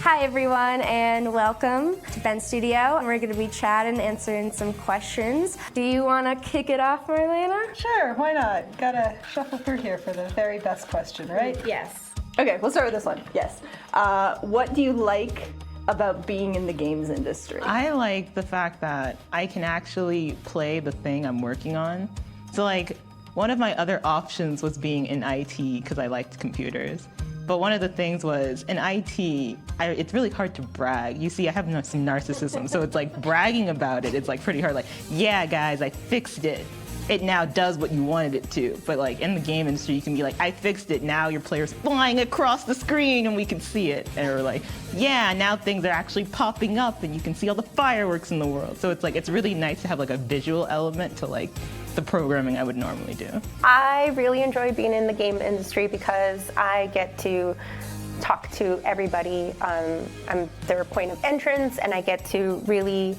Hi everyone, and welcome to Ben Studio. We're going to be chatting, answering some questions. Do you want to kick it off, Marlena? Sure, why not? Gotta shuffle through here for the very best question, right? Yes. Okay, we'll start with this one. Yes. What do you like about being in the games industry? I like the fact that I can actually play the thing I'm working on. So like, one of my other options was being in IT because I liked computers. But one of the things was, in IT, it's really hard to brag. You see, I have some narcissism, so it's like bragging about it, it's like pretty hard. Like, yeah, guys, I fixed it. It now does what you wanted it to. But like in the game industry, you can be like, I fixed it. Now your player's flying across the screen and we can see it. And we're like, yeah, now things are actually popping up and you can see all the fireworks in the world. So it's like, it's really nice to have like a visual element to like the programming I would normally do. I really enjoy being in the game industry because I get to talk to everybody. I'm their point of entrance, and I get to really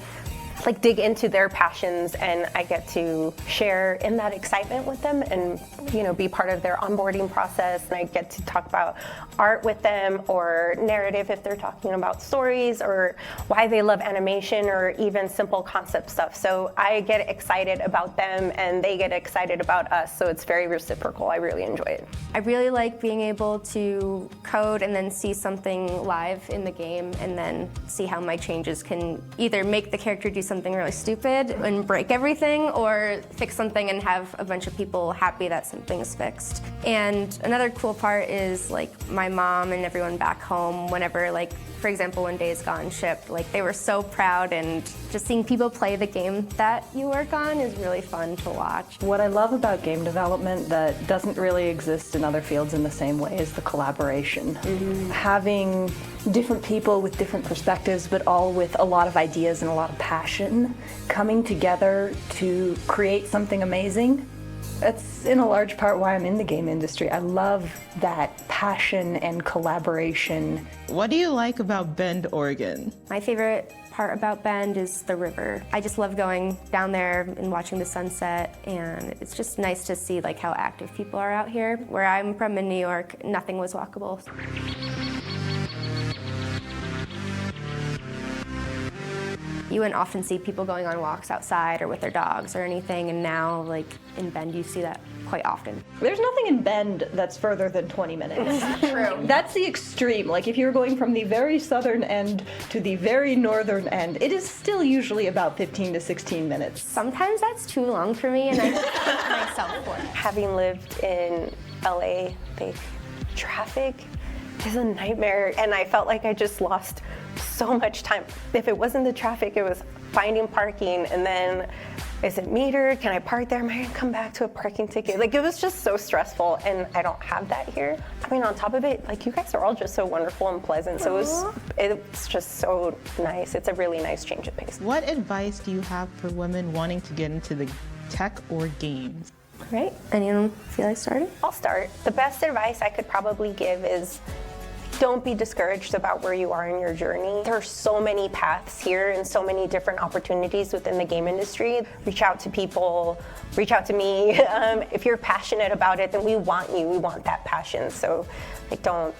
like dig into their passions, and I get to share in that excitement with them and, you know, be part of their onboarding process. And I get to talk about art with them, or narrative if they're talking about stories, or why they love animation, or even simple concept stuff. So I get excited about them and they get excited about us. So it's very reciprocal. I really enjoy it. I really like being able to code and then see something live in the game, and then see how my changes can either make the character do something really stupid and break everything, or fix something and have a bunch of people happy that something's fixed. And another cool part is like my mom and everyone back home, whenever, like, for example, when Days Gone shipped, like they were so proud, and just seeing people play the game that you work on is really fun to watch. What I love about game development that doesn't really exist in other fields in the same way is the collaboration. Having different people with different perspectives, but all with a lot of ideas and a lot of passion, coming together to create something amazing. That's in a large part why I'm in the game industry. I love that passion and collaboration. What do you like about Bend, Oregon? My favorite part about Bend is the river. I just love going down there and watching the sunset, and it's just nice to see like how active people are out here. Where I'm from in New York, nothing was walkable. you wouldn't often see people going on walks outside or with their dogs or anything, and now, like, in Bend, you see that quite often. There's nothing in Bend that's further than 20 minutes. True. That's the extreme. Like if you're going from the very southern end to the very northern end, it is still usually about 15 to 16 minutes. Sometimes that's too long for me, and I hate myself for it. Having lived in LA, the traffic is a nightmare, and I felt like I just lost so much time. If it wasn't the traffic, it was finding parking, and then is it metered? Can I park there? Am I gonna come back to a parking ticket? Like, it was just so stressful, and I don't have that here. I mean, on top of it, like, you guys are all just so wonderful and pleasant, so it's just so nice. It's a really nice change of pace. What advice do you have for women wanting to get into the tech or games? Right? Anyone feel like starting? I'll start. The best advice I could probably give is don't be discouraged about where you are in your journey. There are so many paths here and so many different opportunities within the game industry. Reach out to people, reach out to me. If you're passionate about it, then we want you. We want that passion. So, like, don't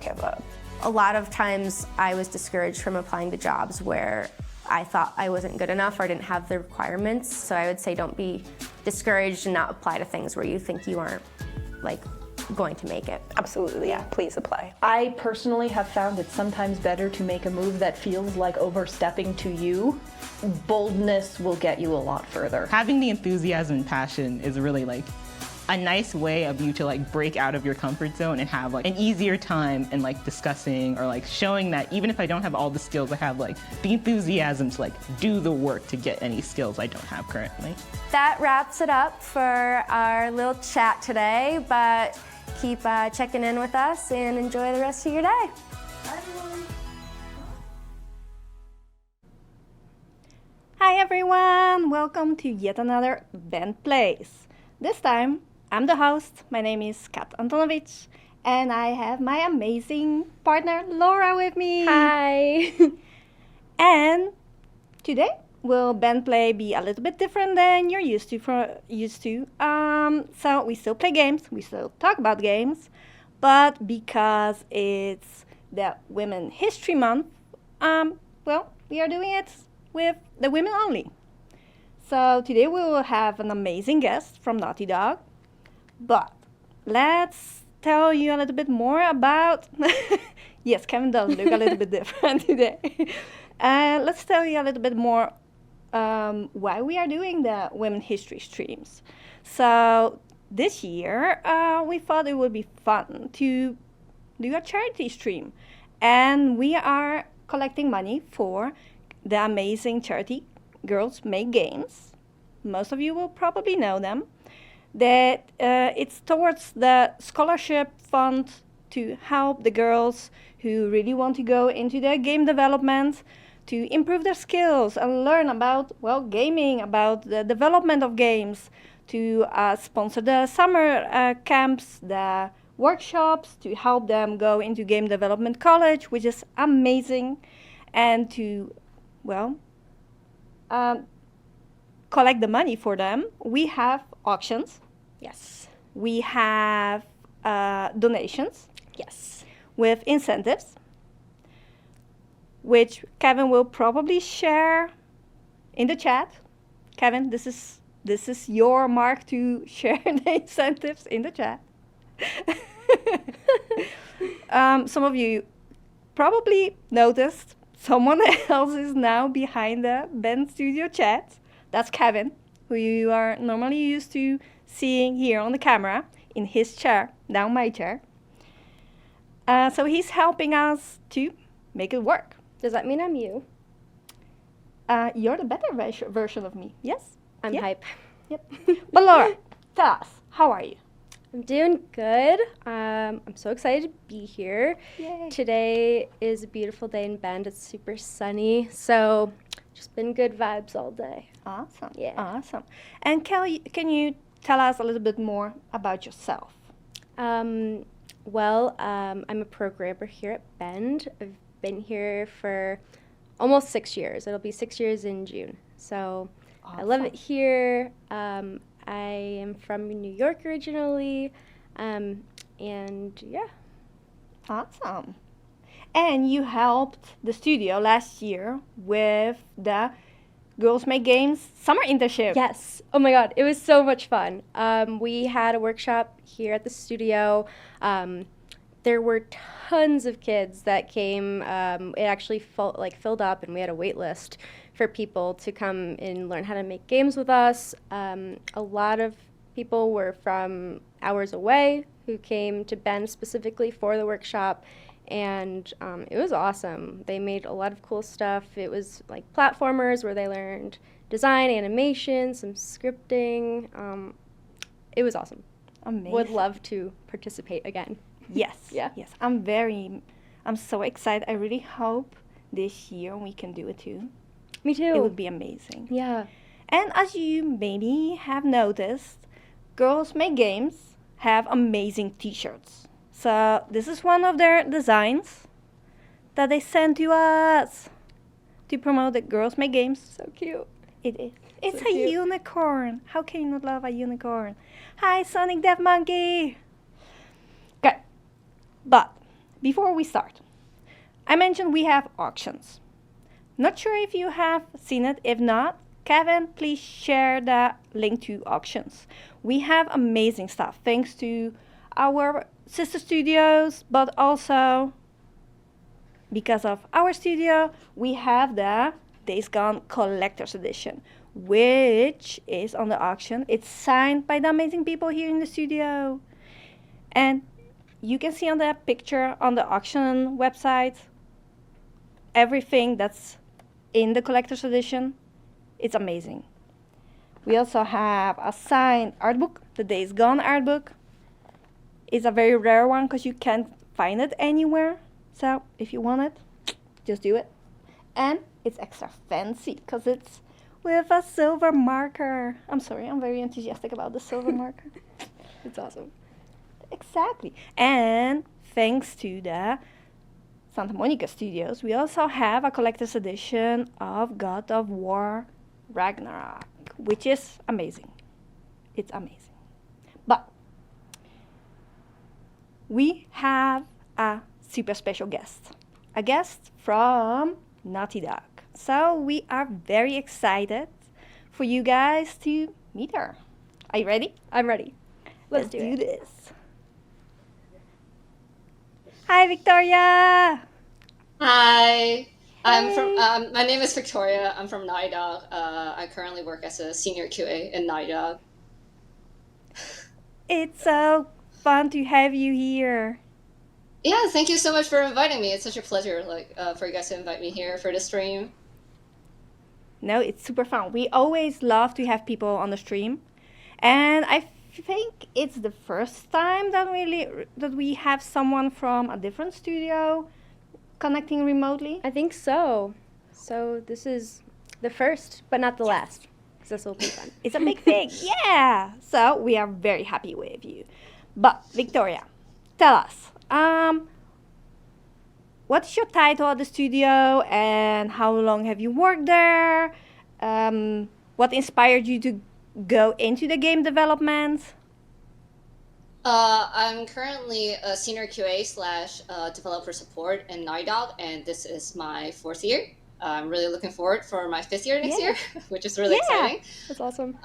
give up. A lot of times I was discouraged from applying to jobs where I thought I wasn't good enough or I didn't have the requirements. So I would say don't be discouraged and not apply to things where you think you aren't, like, going to make it. Absolutely, yeah. Please apply. I personally have found it sometimes better to make a move that feels like overstepping to you. Boldness will get you a lot further. Having the enthusiasm and passion is really like a nice way of you to like break out of your comfort zone and have like an easier time in like discussing or like showing that even if I don't have all the skills, I have like the enthusiasm to like do the work to get any skills I don't have currently. That wraps it up for our little chat today, but keep checking in with us and enjoy the rest of your day. Bye, everyone. Hi everyone, welcome to yet another Bend Plays. This time, I'm the host, my name is Kat Antonovich, and I have my amazing partner Laura with me. Hi. And today, will Bend Play be a little bit different than you're used to. So we still play games, we still talk about games, but because it's the Women History Month, well, we are doing it with the women only. So today we will have an amazing guest from Naughty Dog, but let's tell you a little bit more about, yes, Kevin does look a little bit different today. Let's tell you a little bit more why we are doing the Women History streams. So this year, we thought it would be fun to do a charity stream. And we are collecting money for the amazing charity Girls Make Games. Most of you will probably know them. That it's towards the scholarship fund to help the girls who really want to go into their game development, to improve their skills and learn about, well, gaming, about the development of games, to sponsor the summer camps, the workshops, to help them go into game development college, which is amazing, and to, well, collect the money for them. We have auctions. Yes. We have donations. Yes. With incentives, which Kevin will probably share in the chat. Kevin, this is your mark to share the incentives in the chat. Some of you probably noticed someone else is now behind the Bend Studio chat. That's Kevin, who you are normally used to seeing here on the camera in his chair, now my chair. So he's helping us to make it work. Does that mean I'm you? You're the better version of me, yes? I'm Yep. hype. Yep. But Laura, tell us, how are you? I'm doing good. I'm so excited to be here. Yay. Today is a beautiful day in Bend. It's super sunny, so just been good vibes all day. Awesome. Yeah. Awesome. And Kelly, can you tell us a little bit more about yourself? I'm a programmer here at Bend. I've been here for almost 6 years. It'll be 6 years in June. So I love it here. I am from New York originally, and yeah. Awesome. And you helped the studio last year with the Girls Make Games summer internship. Yes. Oh my God, it was so much fun. We had a workshop here at the studio. There were tons of kids that came. It actually filled up, and we had a wait list for people to come and learn how to make games with us. A lot of people were from hours away who came to Bend specifically for the workshop, and it was awesome. They made a lot of cool stuff. It was like platformers where they learned design, animation, some scripting. It was awesome. Amazing. Would love to participate again. Yes. Yeah. Yes. I'm so excited. I really hope this year we can do it too. Me too. It would be amazing. Yeah. And as you maybe have noticed, Girls Make Games have amazing t-shirts. So this is one of their designs that they sent to us to promote the Girls Make Games. So cute. It is. It's So a cute. unicorn. How can you not love a unicorn? Hi, Sonic Death Monkey. Okay, but before we start, I mentioned we have auctions. Not sure if you have seen it. If not, Kevin, please share the link to auctions. We have amazing stuff thanks to our sister studios, but also because of our studio, we have the Days Gone Collector's Edition, which is on the auction. It's signed by the amazing people here in the studio. And you can see on the picture on the auction website everything that's in the collector's edition. It's amazing. We also have a signed art book, the Days Gone art book. It's a very rare one because you can't find it anywhere. So if you want it, just do it. And it's extra fancy because it's with a silver marker. I'm sorry, I'm very enthusiastic about the silver marker. It's awesome. Exactly. And thanks to the Santa Monica Studios, we also have a collector's edition of God of War Ragnarok, which is amazing. It's amazing. But we have a super special guest, a guest from Naughty Dog. So we are very excited for you guys to meet her. Are you ready? I'm ready. Let's do this. Hi, Victoria. Hi, I'm from. My name is Victoria. I'm from Naughty Dog. I currently work as a senior QA in Naughty Dog. It's so fun to have you here. Yeah, thank you so much for inviting me. It's such a pleasure, for you guys to invite me here for the stream. No, it's super fun. We always love to have people on the stream, and I think it's the first time that we have someone from a different studio connecting remotely. I think so. So this is the first, but not the last, because this will be fun. It's a big thing. Yeah. So we are very happy with you. But Victoria, tell us, what is your title at the studio and how long have you worked there? What inspired you to go into the game development? I'm currently a senior QA slash developer support in Naughty Dog, and this is my 4th year. I'm really looking forward for my 5th year next year, which is really exciting. That's awesome.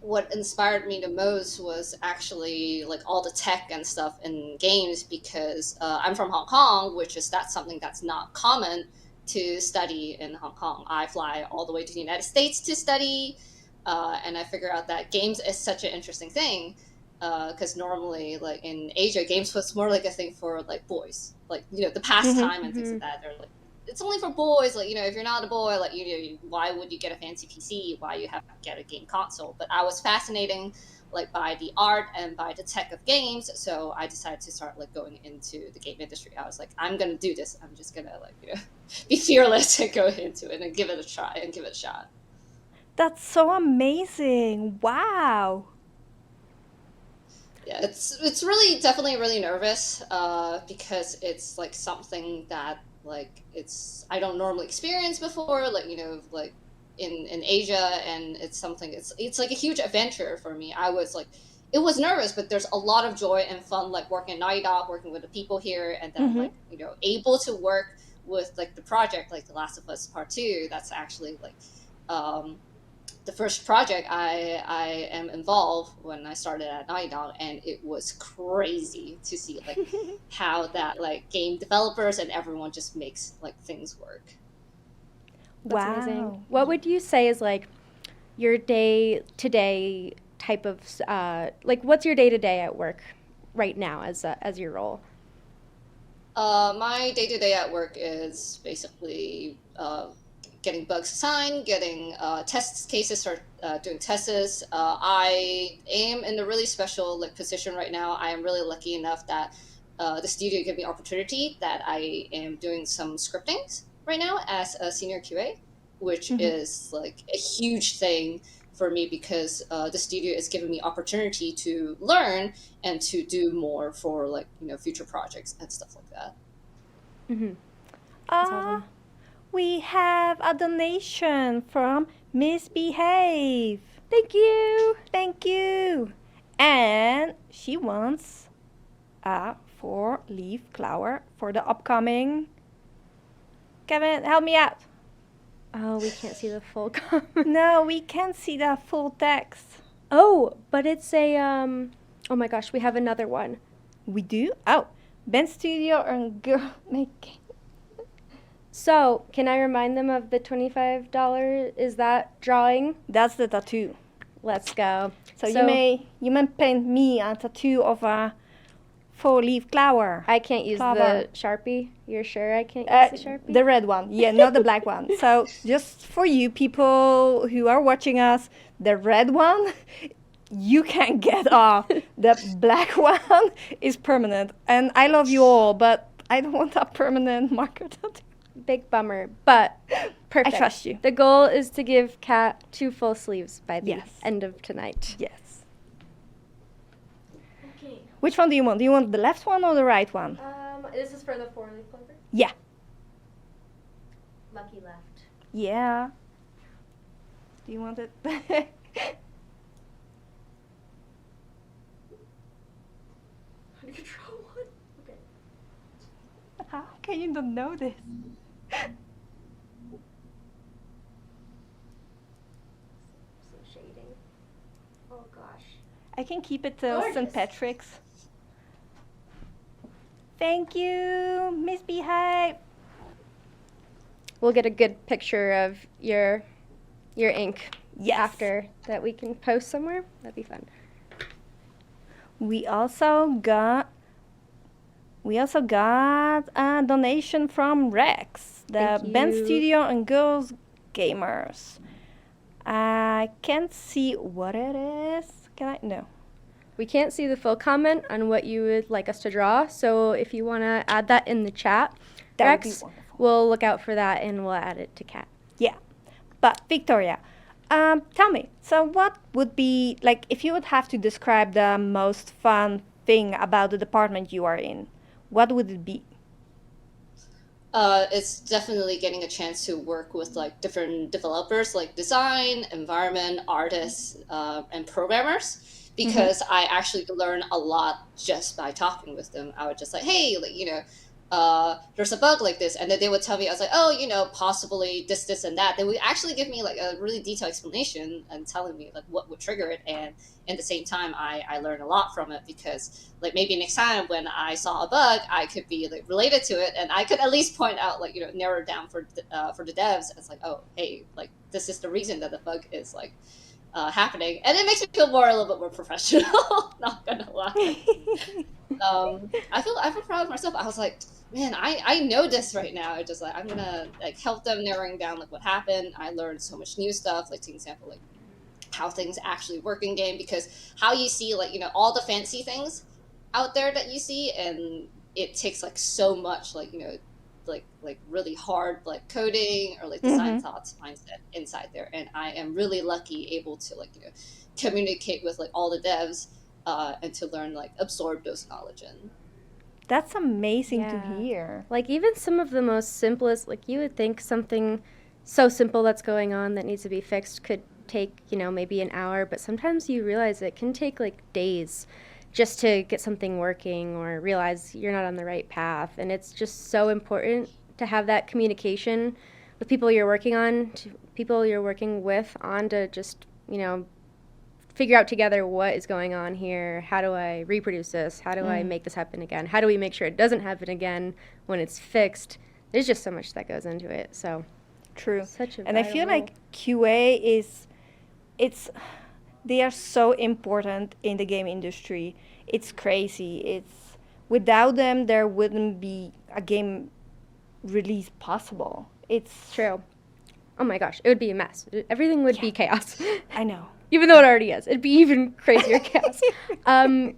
What inspired me the most was actually like all the tech and stuff in games, because I'm from Hong Kong, that's something that's not common to study in Hong Kong. I fly all the way to the United States to study, and I figure out that games is such an interesting thing, because normally like in Asia, games was more like a thing for like boys, like, you know, the pastime and things like that. They're like, it's only for boys, like, you know, if you're not a boy, like, you know, why would you get a fancy PC? Why you have to get a game console? But I was fascinated like by the art and by the tech of games, so I decided to start like going into the game industry. I was like, I'm gonna do this. I'm just gonna like, you know, be fearless and go into it and give it a try and give it a shot. That's so amazing. Wow. Yeah, it's really definitely really nervous, because it's like something that like I don't normally experience before, like, you know, like in Asia, and it's something it's like a huge adventure for me. I was like it was nervous, but there's a lot of joy and fun, like working at Naughty Dog, working with the people here, and then like able to work with like the project like The Last of Us Part 2. That's actually like the first project I am involved when I started at Naughty Dog, and it was crazy to see like how that like game developers and everyone just makes like things work. That's amazing. What would you say is like your day-to-day type of like what's your day-to-day at work right now as your role? My day-to-day at work is basically getting bugs assigned, getting test cases, or doing tests. I am in a really special like position right now. I am really lucky enough that the studio gave me opportunity that I am doing some scripting right now as a senior QA, which is like a huge thing for me because the studio is giving me opportunity to learn and to do more for like future projects and stuff like that. Awesome. We have a donation from Misbehave. Thank you. Thank you. And she wants a 4-leaf flower for the upcoming. Kevin, help me out. Oh, we can't see the full comment. No, we can't see the full text. Oh, but it's a oh my gosh, we have another one. We do? Oh, Ben Studio and Girl Making. So, can I remind them of the $25? Is that drawing? That's the tattoo. Let's go. So you may paint me a tattoo of a 4-leaf flower. I can't use the Sharpie. You're sure I can't use the Sharpie? The red one. Yeah, not the black one. So just for you people who are watching us, the red one you can get off. The black one is permanent. And I love you all, but I don't want a permanent marker tattoo. Big bummer, but perfect. I trust you. The goal is to give Kat 2 full sleeves by the Yes. end of tonight. Yes. Okay. Which one do you want? Do you want the left one or the right one? This is for the 4-leaf clover. Yeah. Lucky left. Yeah. Do you want it? How do you draw one? Okay. How can you not know this? Some shading. Oh gosh. I can keep it till Gorgeous. St. Patrick's. Thank you, Misbehave. We'll get a good picture of your ink Yes. after that we can post somewhere. That'd be fun. We also got a donation from Rex, the Thank Ben you. Studio and Girls Gamers. I can't see what it is. Can I? No. We can't see the full comment on what you would like us to draw, so if you want to add that in the chat, That would be Rex, wonderful. we'll look out for that and we'll add it to Kat. Yeah. But Victoria, tell me, so what would be, like, if you would have to describe the most fun thing about the department you are in, what would it be? It's definitely getting a chance to work with like different developers, like design, environment, artists, and programmers. Because I actually learn a lot just by talking with them. I would just like, hey, like there's a bug like this, and then they would tell me, I was like, oh, possibly this, and that. They would actually give me like a really detailed explanation and telling me like what would trigger it, and at the same time, I learned a lot from it because like maybe next time when I saw a bug, I could be like related to it, and I could at least point out like narrow it down for the devs. It's like, oh, hey, like this is the reason that the bug is like happening, and it makes me feel a little bit more professional. Not gonna lie. I feel proud of myself. I was like, man, I know this right now. It's just like I'm gonna like help them narrowing down like what happened. I learned so much new stuff, like for example, like how things actually work in game, because how you see like all the fancy things out there that you see, and it takes like so much like like really hard like coding or like design thoughts mindset inside there, and I am really lucky able to like communicate with like all the devs and to learn like absorb those knowledge in. That's amazing to Yeah. hear. Like even some of the most simplest, like you would think something so simple that's going on that needs to be fixed could take, maybe an hour, but sometimes you realize it can take like days just to get something working or realize you're not on the right path. And it's just so important to have that communication with people you're working on, to people you're working with on, to just, figure out together what is going on here. How do I reproduce this? How do I make this happen again? How do we make sure it doesn't happen again when it's fixed? There's just so much that goes into it. So True. such a And I feel vital- like QA they are so important in the game industry. It's crazy. Without them, there wouldn't be a game release possible. It's True. Oh my gosh, it would be a mess. Everything would be chaos. I know. Even though it already is. It'd be even crazier chaos.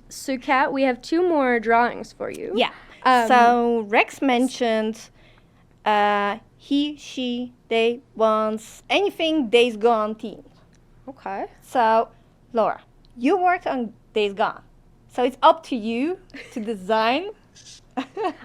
So, Kat, we have 2 more drawings for you. Yeah. Um, So Rex mentioned he, she, they wants anything Days Gone themed. Okay. So, Laura, you worked on Days Gone. So it's up to you to design.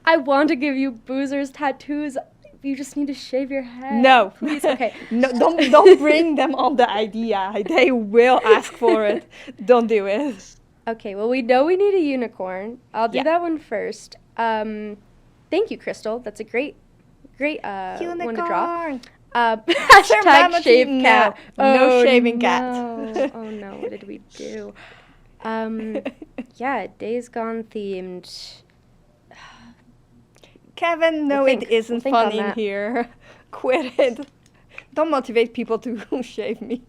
I want to give you Boozer's tattoos. You just need to shave your head. No. Please, okay. No, don't bring them on the idea. They will ask for it. Don't do it. Okay, well, we know we need a unicorn. I'll do Yeah. that one first. Thank you, Crystal. That's a great one to draw. Unicorn. Hashtag Vanity, shave no. cat. No shaving cat. No. Oh no, what did we do? Yeah, Days Gone themed. Kevin, no, We'll think. it isn't We'll think on fun in that. here. Quit it. Don't motivate people to shave me.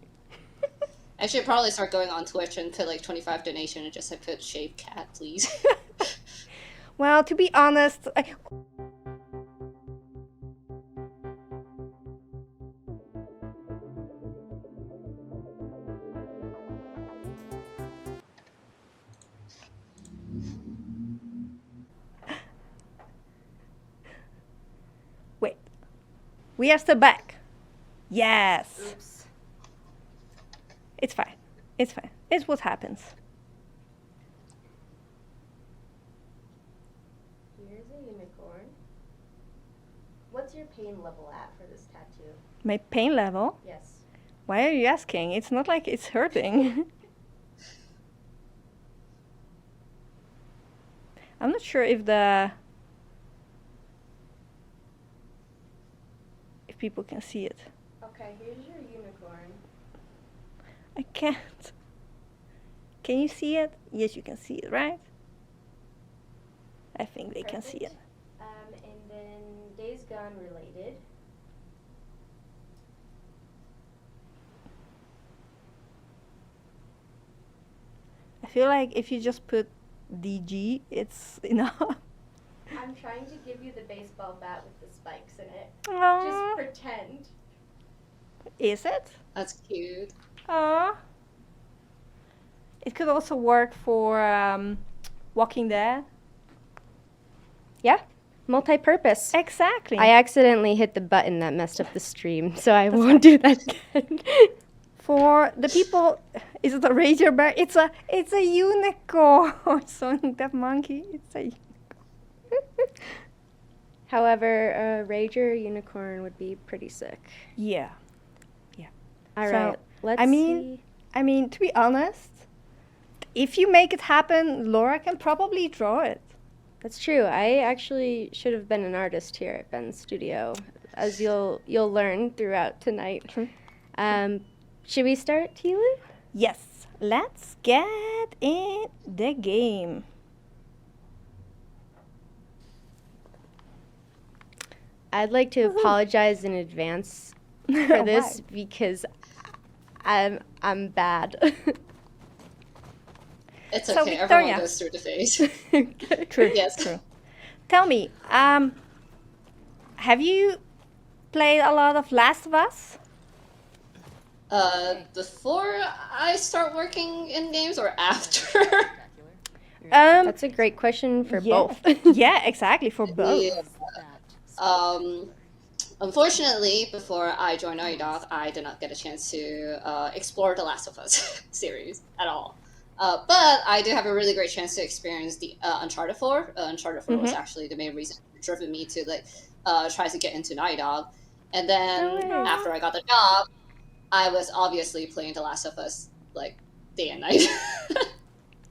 I should probably start going on Twitch and put like 25 donation and just like put shave cat, please. Well, to be honest, wait. We are still back. Yes. Oops. It's fine. It's fine. It's what happens. Here's a unicorn. What's your pain level at for this tattoo? My pain level? Yes. Why are you asking? It's not like it's hurting. I'm not sure if people can see it. Okay, here's your unicorn. I can't. Can you see it? Yes, you can see it, right? I think they can see it. And then Days Gone related. I feel like if you just put DG, it's enough. I'm trying to give you the baseball bat with the spikes in it. Aww. Just pretend. Is it? That's cute. Aww. It could also work for Walking Dead. Yeah, multi-purpose. Exactly. I accidentally hit the button that messed up the stream, so I won't do that again. For the people, is it a Ranger bear? It's a unicorn. So that monkey, it's a. However, a Rager unicorn would be pretty sick. Yeah. All So, right, let's I mean- see. I mean, to be honest, if you make it happen, Laura can probably draw it. That's true. I actually should have been an artist here at Ben's studio, as you'll learn throughout tonight. True. Should we start, Tilu? Yes. Let's get in the game. I'd like to apologize in advance for this because I'm bad. It's So, okay. Victoria. Everyone goes through the phase. True. Yes. True. Tell me, have you played a lot of Last of Us? Before I start working in games or after? That's a great question for yeah. both. Yeah, exactly, for both. Yeah. Unfortunately, before I joined Naughty Dog, I did not get a chance to explore the Last of Us series at all. But I do have a really great chance to experience the Uncharted 4. Uncharted 4 was actually the main reason driven me to try to get into Naughty Dog. And then Oh, wow. after I got the job, I was obviously playing The Last of Us like day and night.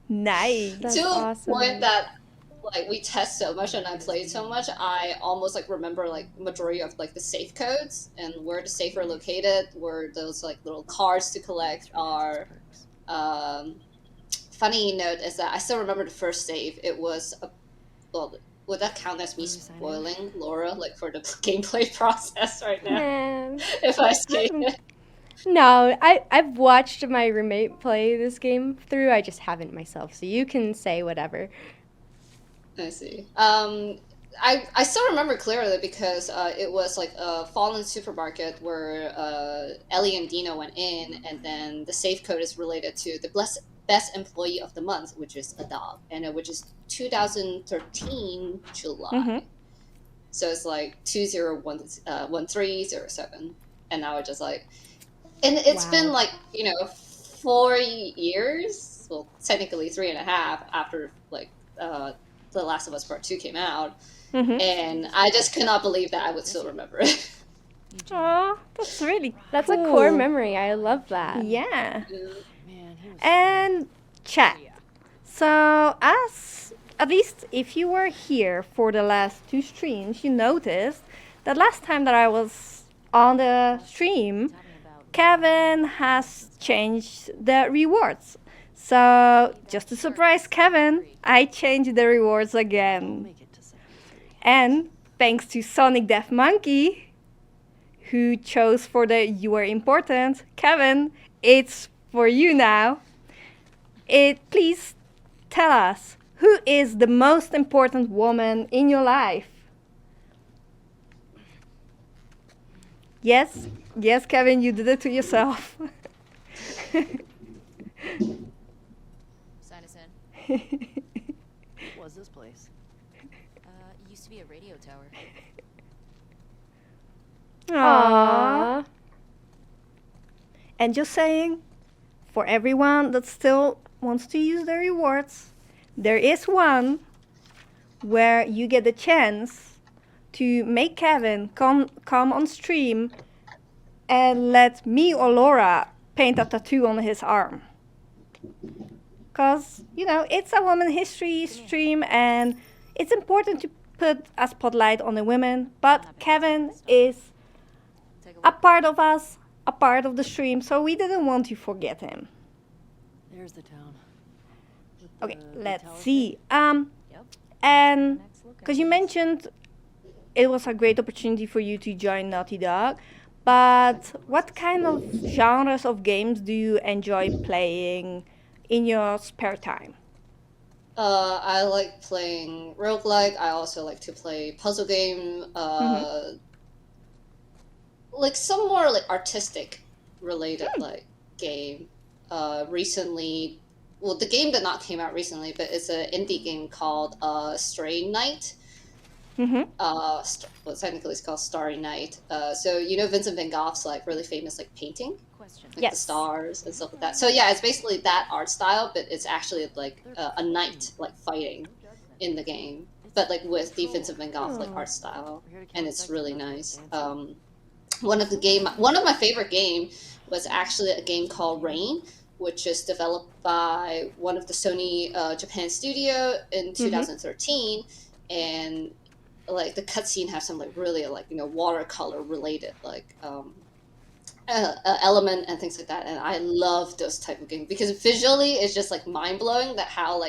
Nice. That's To a awesome. point that like we test so much and I played so much, I almost like remember like majority of like the safe codes and where the safe are located, where those like little cards to collect are. Funny note is that I still remember the first save. It was well, would that count as me spoiling Laura like for the gameplay process right now? Man. If I say it. No, I've watched my roommate play this game through. I just haven't myself, so you can say whatever. I see. I still remember clearly because it was like a fallen supermarket where Ellie and Dina went in, and then the safe code is related to the best employee of the month, which is a dog, and which is 2013 July. So it's like 201307, and now it's just like, and it's been like 4 years, well technically 3.5 after like The Last of Us Part 2 came out, and I just could not believe that I would still remember it. Oh, that's really That's cool. a core memory. I love that. Yeah. And chat. So, as at least if you were here for the last 2 streams, you noticed that last time that I was on the stream, Kevin has changed the rewards. So, just to surprise Kevin, I changed the rewards again. And thanks to Sonic Death Monkey, who chose for the You Are Important, Kevin, it's for you now. Please tell us, who is the most important woman in your life? Yes, Kevin, you did it to yourself. Sign us in. What was this place? It used to be a radio tower. Aww. And just saying, for everyone that still wants to use the rewards, there is one where you get the chance to make Kevin come on stream and let me or Laura paint a tattoo on his arm. Because, it's a woman history stream and it's important to put a spotlight on the women, but Kevin is a part of us, a part of the stream, so we didn't want to forget him. There's the town. Okay, let's see. And because you mentioned it was a great opportunity for you to join Naughty Dog, but what kind of genres of games do you enjoy playing in your spare time? I like playing roguelike. I also like to play puzzle game. Like some more like artistic related like game. Recently, well, the game did not came out recently, but it's an indie game called Stray Night. Well, technically it's called Starry Night. So Vincent van Gogh's like really famous like painting, like the stars and stuff like that. So yeah, it's basically that art style, but it's actually like a knight like fighting in the game, but like with the Vincent van Gogh like art style, and it's really nice. One of my favorite game was actually a game called Rain, which is developed by one of the Sony Japan studio in 2013, and like the cutscene has some like really like watercolor related like element and things like that, and I love those type of games because visually it's just like mind blowing that how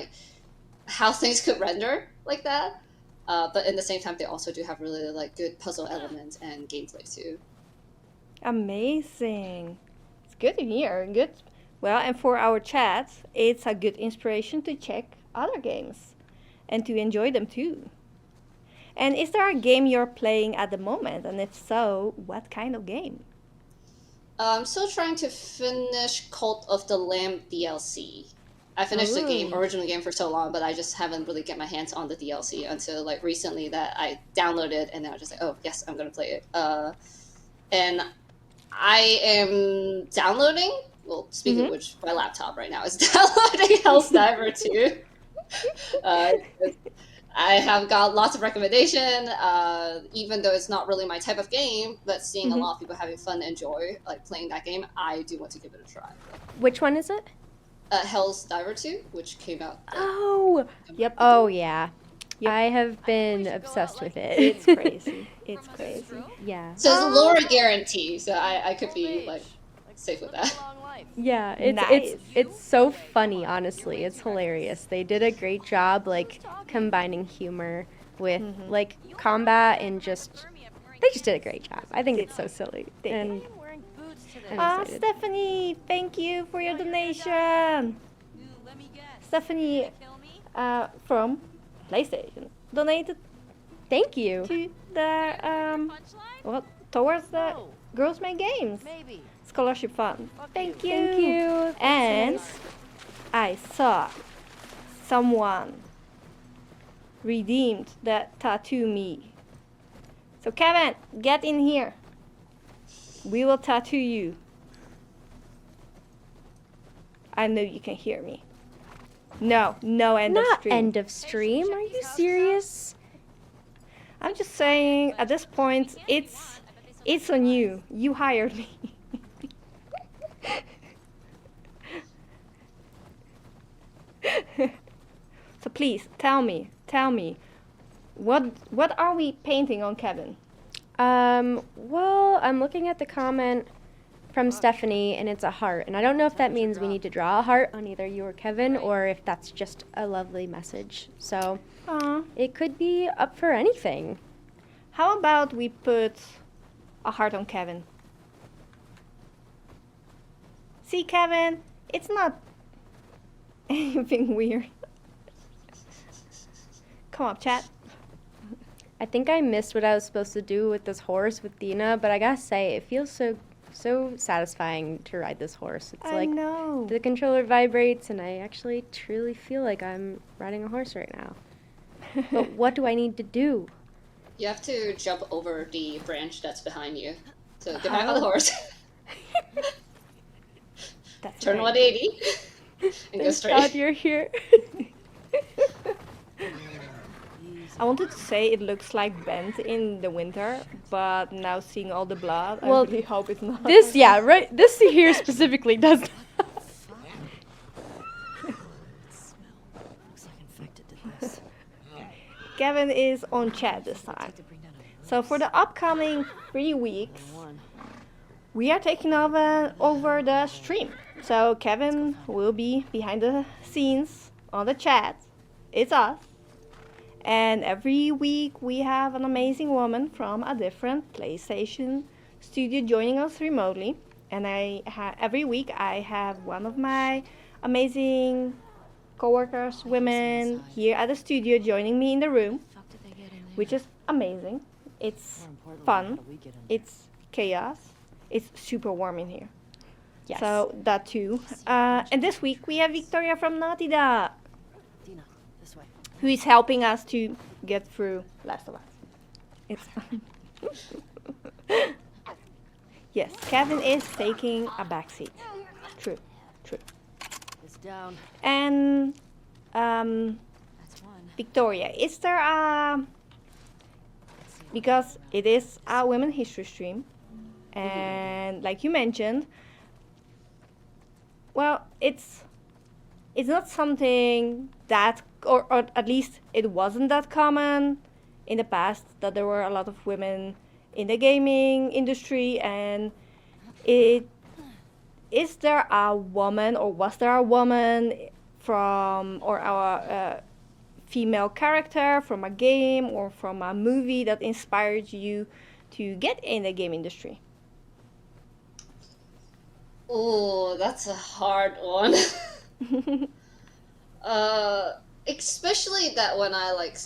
things could render like that, but in the same time they also do have really like good puzzle elements and gameplay too. Amazing. It's good to hear. Good. Well, and for our chat, it's a good inspiration to check other games and to enjoy them too. And is there a game you're playing at the moment? And if so, what kind of game? I'm still trying to finish Cult of the Lamb DLC. I finished the original game for so long, but I just haven't really get my hands on the DLC until like recently that I downloaded, and then I was just like, oh yes, I'm gonna play it. And I am downloading. Well, speaking of which, my laptop right now is downloading Hell's Diver 2. I have got lots of recommendation, even though it's not really my type of game, but seeing a lot of people having fun and enjoy like playing that game, I do want to give it a try. Which one is it? Hell's Diver 2, which came out. Oh, Yep. oh yeah. Yep. I have been obsessed with it. It's crazy. It's crazy. Yeah. So it's a lore guarantee, so I could be like safe with that. Yeah, Nice. it's so funny, honestly. It's hilarious. They did a great job like combining humor with like combat and just they just did a great job. I think it's so silly. And I'm excited. Stephanie, thank you for your donation. Stephanie from PlayStation donated Thank you. to the towards the Girls Make Games scholarship fund. Thank you. Thank you. And I saw someone redeemed that tattoo me. So Kevin, get in here. We will tattoo you. I know you can hear me. No end of Not stream. end of stream. Are you serious? I'm just saying, at this point, it's on you. You hired me. So please tell me, what are we painting on Kevin? Well, I'm looking at the comment from Stephanie, and it's a heart. And I don't know if that means we need to draw a heart on either you or Kevin, or if that's just a lovely message. So it could be up for anything. How about we put a heart on Kevin? See, Kevin, it's not anything weird. Come up, chat. I think I missed what I was supposed to do with this horse with Dina, but I gotta say, it feels so satisfying to ride this horse. It's I like know. the controller vibrates, and I actually truly feel like I'm riding a horse right now. But what do I need to do? You have to jump over the branch that's behind you. So get back on the horse. That's Turn right. 180 and go Thank straight. God you're here. I wanted to say it looks like bent in the winter, but now seeing all the blood, I Well, really hope it's not. This, yeah, right. This here specifically does. Looks like infected did this. Kevin is on chat this time. So for the upcoming 3 weeks, we are taking over the stream. So Kevin will be behind the scenes on the chat. It's us. And every week we have an amazing woman from a different PlayStation studio joining us remotely. And every week I have one of my amazing coworkers, women here at the studio joining me in the room, which is amazing. It's fun. It's chaos. It's super warm in here. Yes. So that too. And this week we have Victoria from Naughty Dog, Dina, this way. who is helping us to get through Last of Us. It's yes, Kevin is taking a backseat. True. It's down. And That's one. Victoria, is there a, because it is a Women History stream, and like you mentioned, well, it's not something that, or at least it wasn't that common in the past, that there were a lot of women in the gaming industry. And is there a woman, or was there a woman from, or our female character from a game or from a movie that inspired you to get in the game industry? Oh, that's a hard one. Especially that when I like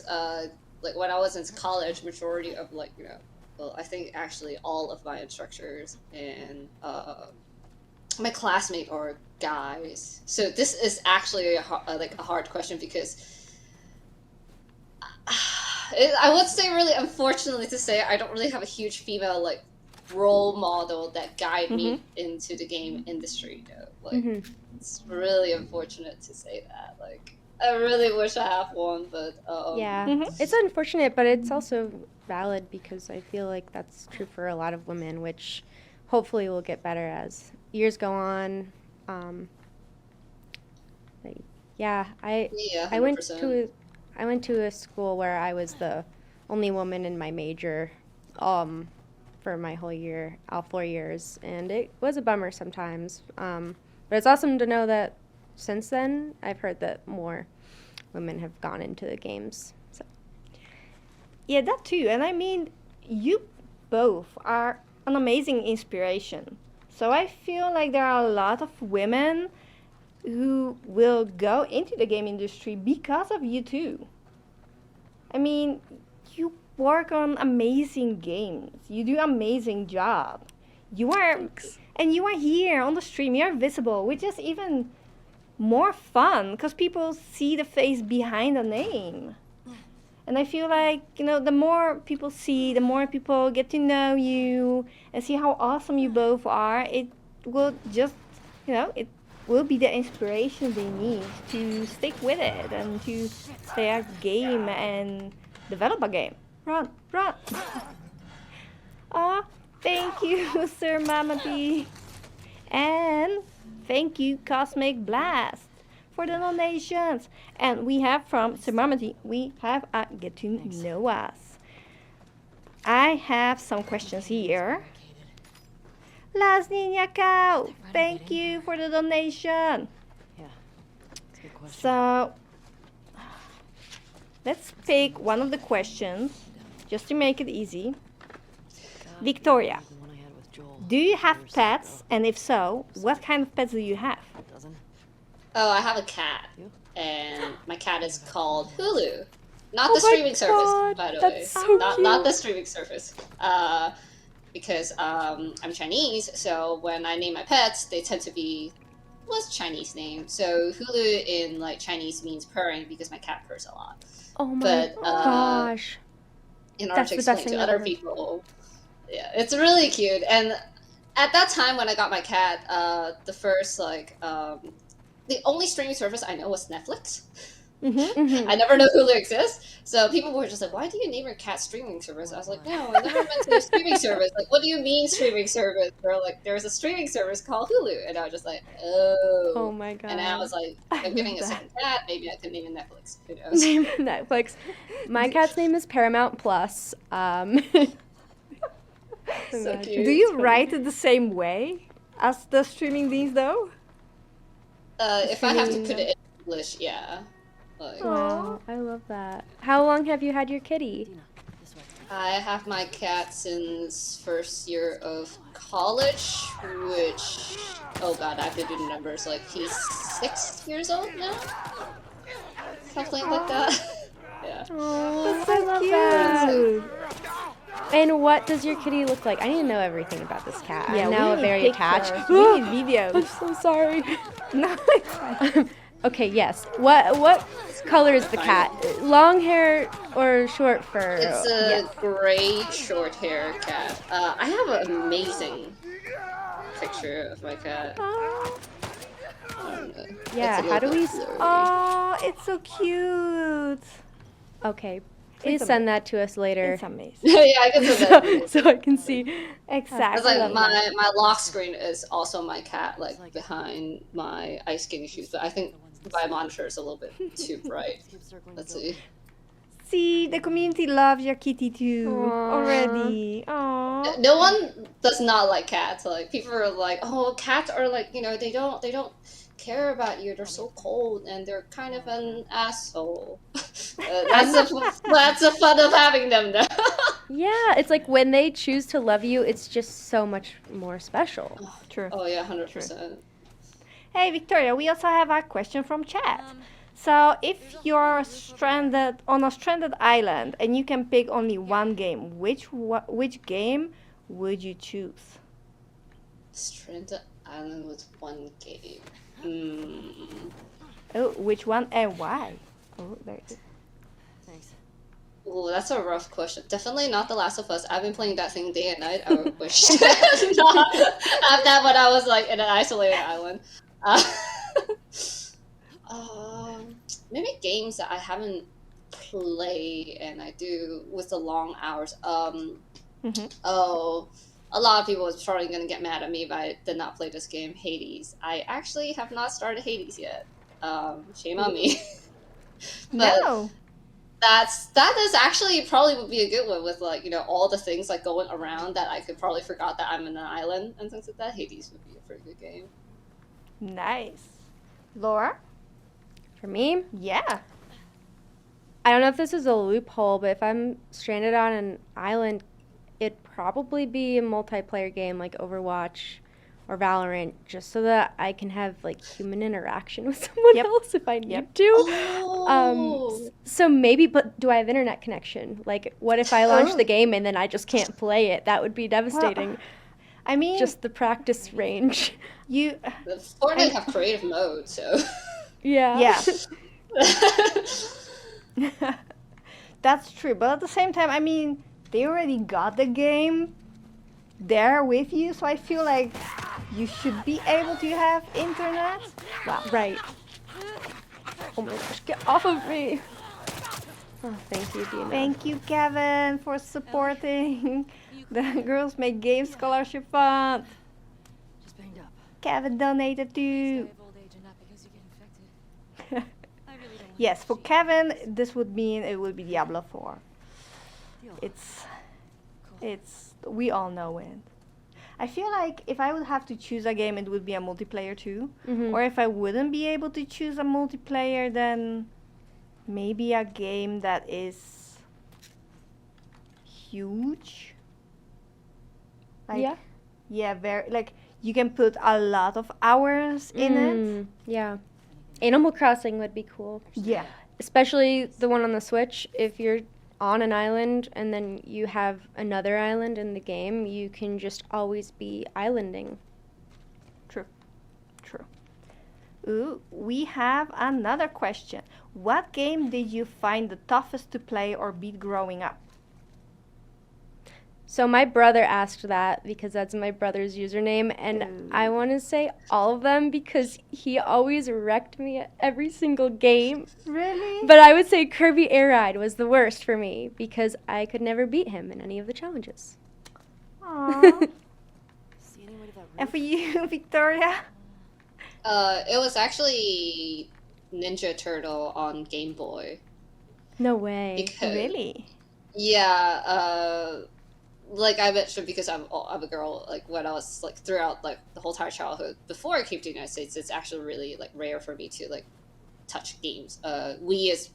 when I was in college, majority of well, I think actually all of my instructors and my classmates are guys. So this is actually a hard question because I would say really unfortunately to say I don't really have a huge female role model that guide me into the game industry. It's really unfortunate to say that. I really wish I have one, but Yeah, Mhm. it's unfortunate, but it's also valid because I feel like that's true for a lot of women, which hopefully will get better as years go on. Um, like, yeah, yeah, I went 100%. to I went to a school where I was the only woman in my major, for my whole year, all 4 years, and it was a bummer sometimes. But it's awesome to know that since then I've heard that more women have gone into the games. So. Yeah, that too. And I mean, you both are an amazing inspiration. So I feel like there are a lot of women who will go into the game industry because of you too. I mean, you work on amazing games. You do amazing job. You are and you are here on the stream. You are visible, which is even more fun because people see the face behind the name. And I feel like, the more people see, the more people get to know you and see how awesome you both are, it will just, it will be the inspiration they need to stick with it and to play a game and develop a game. Run, run. Aw, thank you, Sir Mamadi. And thank you, Cosmic Blast, for the donations. And we have from Sir Mamadi, we have a Get to Know Us. I have some questions here. Las Niña Cow, thank you for the donation. Yeah, that's a good question. So, let's pick one of the questions just to make it easy. Victoria, The one I had with Joel. do you have years pets? ago. And if so, what kind of pets do you have? Doesn't? Oh, I have a cat, You? and my cat is called Hulu. Not Oh the my streaming service, God, by the that's way. so Not the cute. streaming service. Because I'm Chinese, so when I name my pets, they tend to be what's Chinese name. So Hulu in like Chinese means purring because my cat purrs a lot. Oh my But gosh. in order That's to the best explain thing to I've other ever heard. people, yeah, it's really cute. And at that time when I got my cat, the first the only streaming service I know was Netflix. Mhm. I never know Hulu exists. So people were just like, why do you name your cat streaming service? I was like, no, I never meant to do streaming service. Like, what do you mean streaming service? They're like, there's a streaming service called Hulu. And I was just like, oh. Oh my god. And I was like, I I'm getting a love that. second cat. Maybe I could name it Netflix. Who knows? Name Netflix. My cat's name is Paramount Plus. So Imagine. cute. Do you write it the same way as the streaming these though? If I have to Streaming, put it in English, yeah. Like, Wow, I love that. How long have you had your kitty? Dina, this way. I have my cat since first year of college, which, oh god, I have to do the numbers. Like, he's 6 years old now? Something like that. Yeah. Oh, So I love that. cute. And what does your kitty look like? I need to know everything about this cat. Yeah, I'm now we need very pictures. attached. We need videos. I'm so sorry. No, it's fine. Okay, yes. What color is the cat? Long hair or short fur? It's a gray, short hair cat. I have an amazing picture of my cat. Oh, I don't know. Yeah, It's a how do little we bit blurry. oh, it's so cute. Okay, please It's send that to us later. It's amazing. Yeah, I can say that. so I can see. Exactly. It's like love my lock screen is also my cat, like behind my ice skating shoes. But I think my monitor is a little bit too bright. Keep circling Let's the see. See, the community loves your kitty too Aww. already. Aww. No one does not like cats. Like people are like, oh, cats are like, they don't care about you. They're so cold and they're kind of an asshole. That's the fun of having them, though. Yeah, it's like when they choose to love you, it's just so much more special. True. Oh yeah, 100%. Hey, Victoria, we also have a question from chat. So, if you're stranded on a stranded island and you can pick only one game, which game would you choose? Stranded Island with one game. Hmm. Oh, which one and why? Oh, there it is. Thanks. Ooh, that's a rough question. Definitely not The Last of Us. I've been playing that thing day and night. I wish to not have that when I was like in an isolated island. Um, maybe games that I haven't played and I do with the long hours. Oh, a lot of people is probably gonna get mad at me if I did not play this game, Hades. I actually have not started Hades yet. Shame on me. But No. that is actually probably would be a good one with like all the things like going around that I could probably forgot that I'm in an island and things like that. Hades would be a pretty good game. Nice. Laura? For me, Yeah. I don't know if this is a loophole, but if I'm stranded on an island, it'd probably be a multiplayer game like Overwatch or Valorant, just so that I can have like human interaction with someone Yep. else if I need Yep. to. Oh. So maybe, but do I have internet connection? Like, what if I launch the game and then I just can't play it? That would be devastating. I mean, Just the practice range. you. The Fortnite have creative mode, so Yeah. Yeah. That's true, but at the same time, I mean, they already got the game there with you, so I feel like you should be able to have internet. Wow. Right. Oh my gosh, get off of me. Oh, thank you, Dina. Thank you, Kevin, for supporting the Girls Make Games Scholarship Fund. Just banged up. Kevin donated Die to. of old age and not because you get infected. I really don't want Yes, to for shit. Kevin, this would mean it would be Diablo 4. Deal. It's we all know it. I feel like if I would have to choose a game, it would be a multiplayer too. Mhm. Or if I wouldn't be able to choose a multiplayer, then maybe a game that is huge. Like, Yeah. Yeah, very like you can put a lot of hours in it. Yeah. Animal Crossing would be cool. Yeah. Especially the one on the Switch. If you're on an island and then you have another island in the game, you can just always be islanding. True. Ooh, we have another question. What game did you find the toughest to play or beat growing up? So my brother asked that because that's my brother's username, and I want to say all of them because he always wrecked me at every single game. Really? But I would say Kirby Air Ride was the worst for me because I could never beat him in any of the challenges. Aww. See any way to that And roof? for you, Victoria? it was actually Ninja Turtle on Game Boy. No way. Because, Really? Yeah, like I mentioned, because I'm a girl. Like when I was like throughout like the whole entire childhood before I came to the United States, it's actually really like rare for me to like touch games. Wii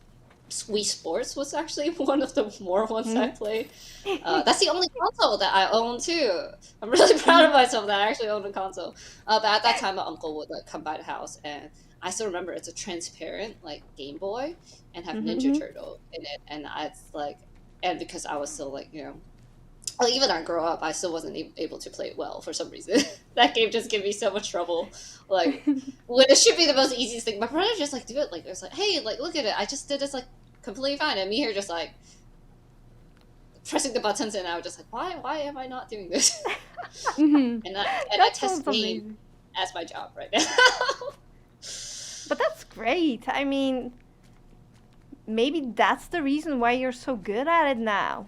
Sports was actually one of the more ones I played. That's the only console that I own too. I'm really proud of myself that I actually own a console. But at that time, my uncle would like come by the house, and I still remember it's a transparent like Game Boy and have Ninja Turtle in it, and it's like, and because I was still like like even I grow up, I still wasn't able to play it well for some reason. That game just gave me so much trouble. Like when it should be the most easiest thing, my brother just like do it. Like it was like, hey, like look at it, I just did this like completely fine, and me here just like pressing the buttons, and I was just like, why am I not doing this? Mhm. And I That test sounds game amazing. as my job right now. But that's great. I mean, maybe that's the reason why you're so good at it now.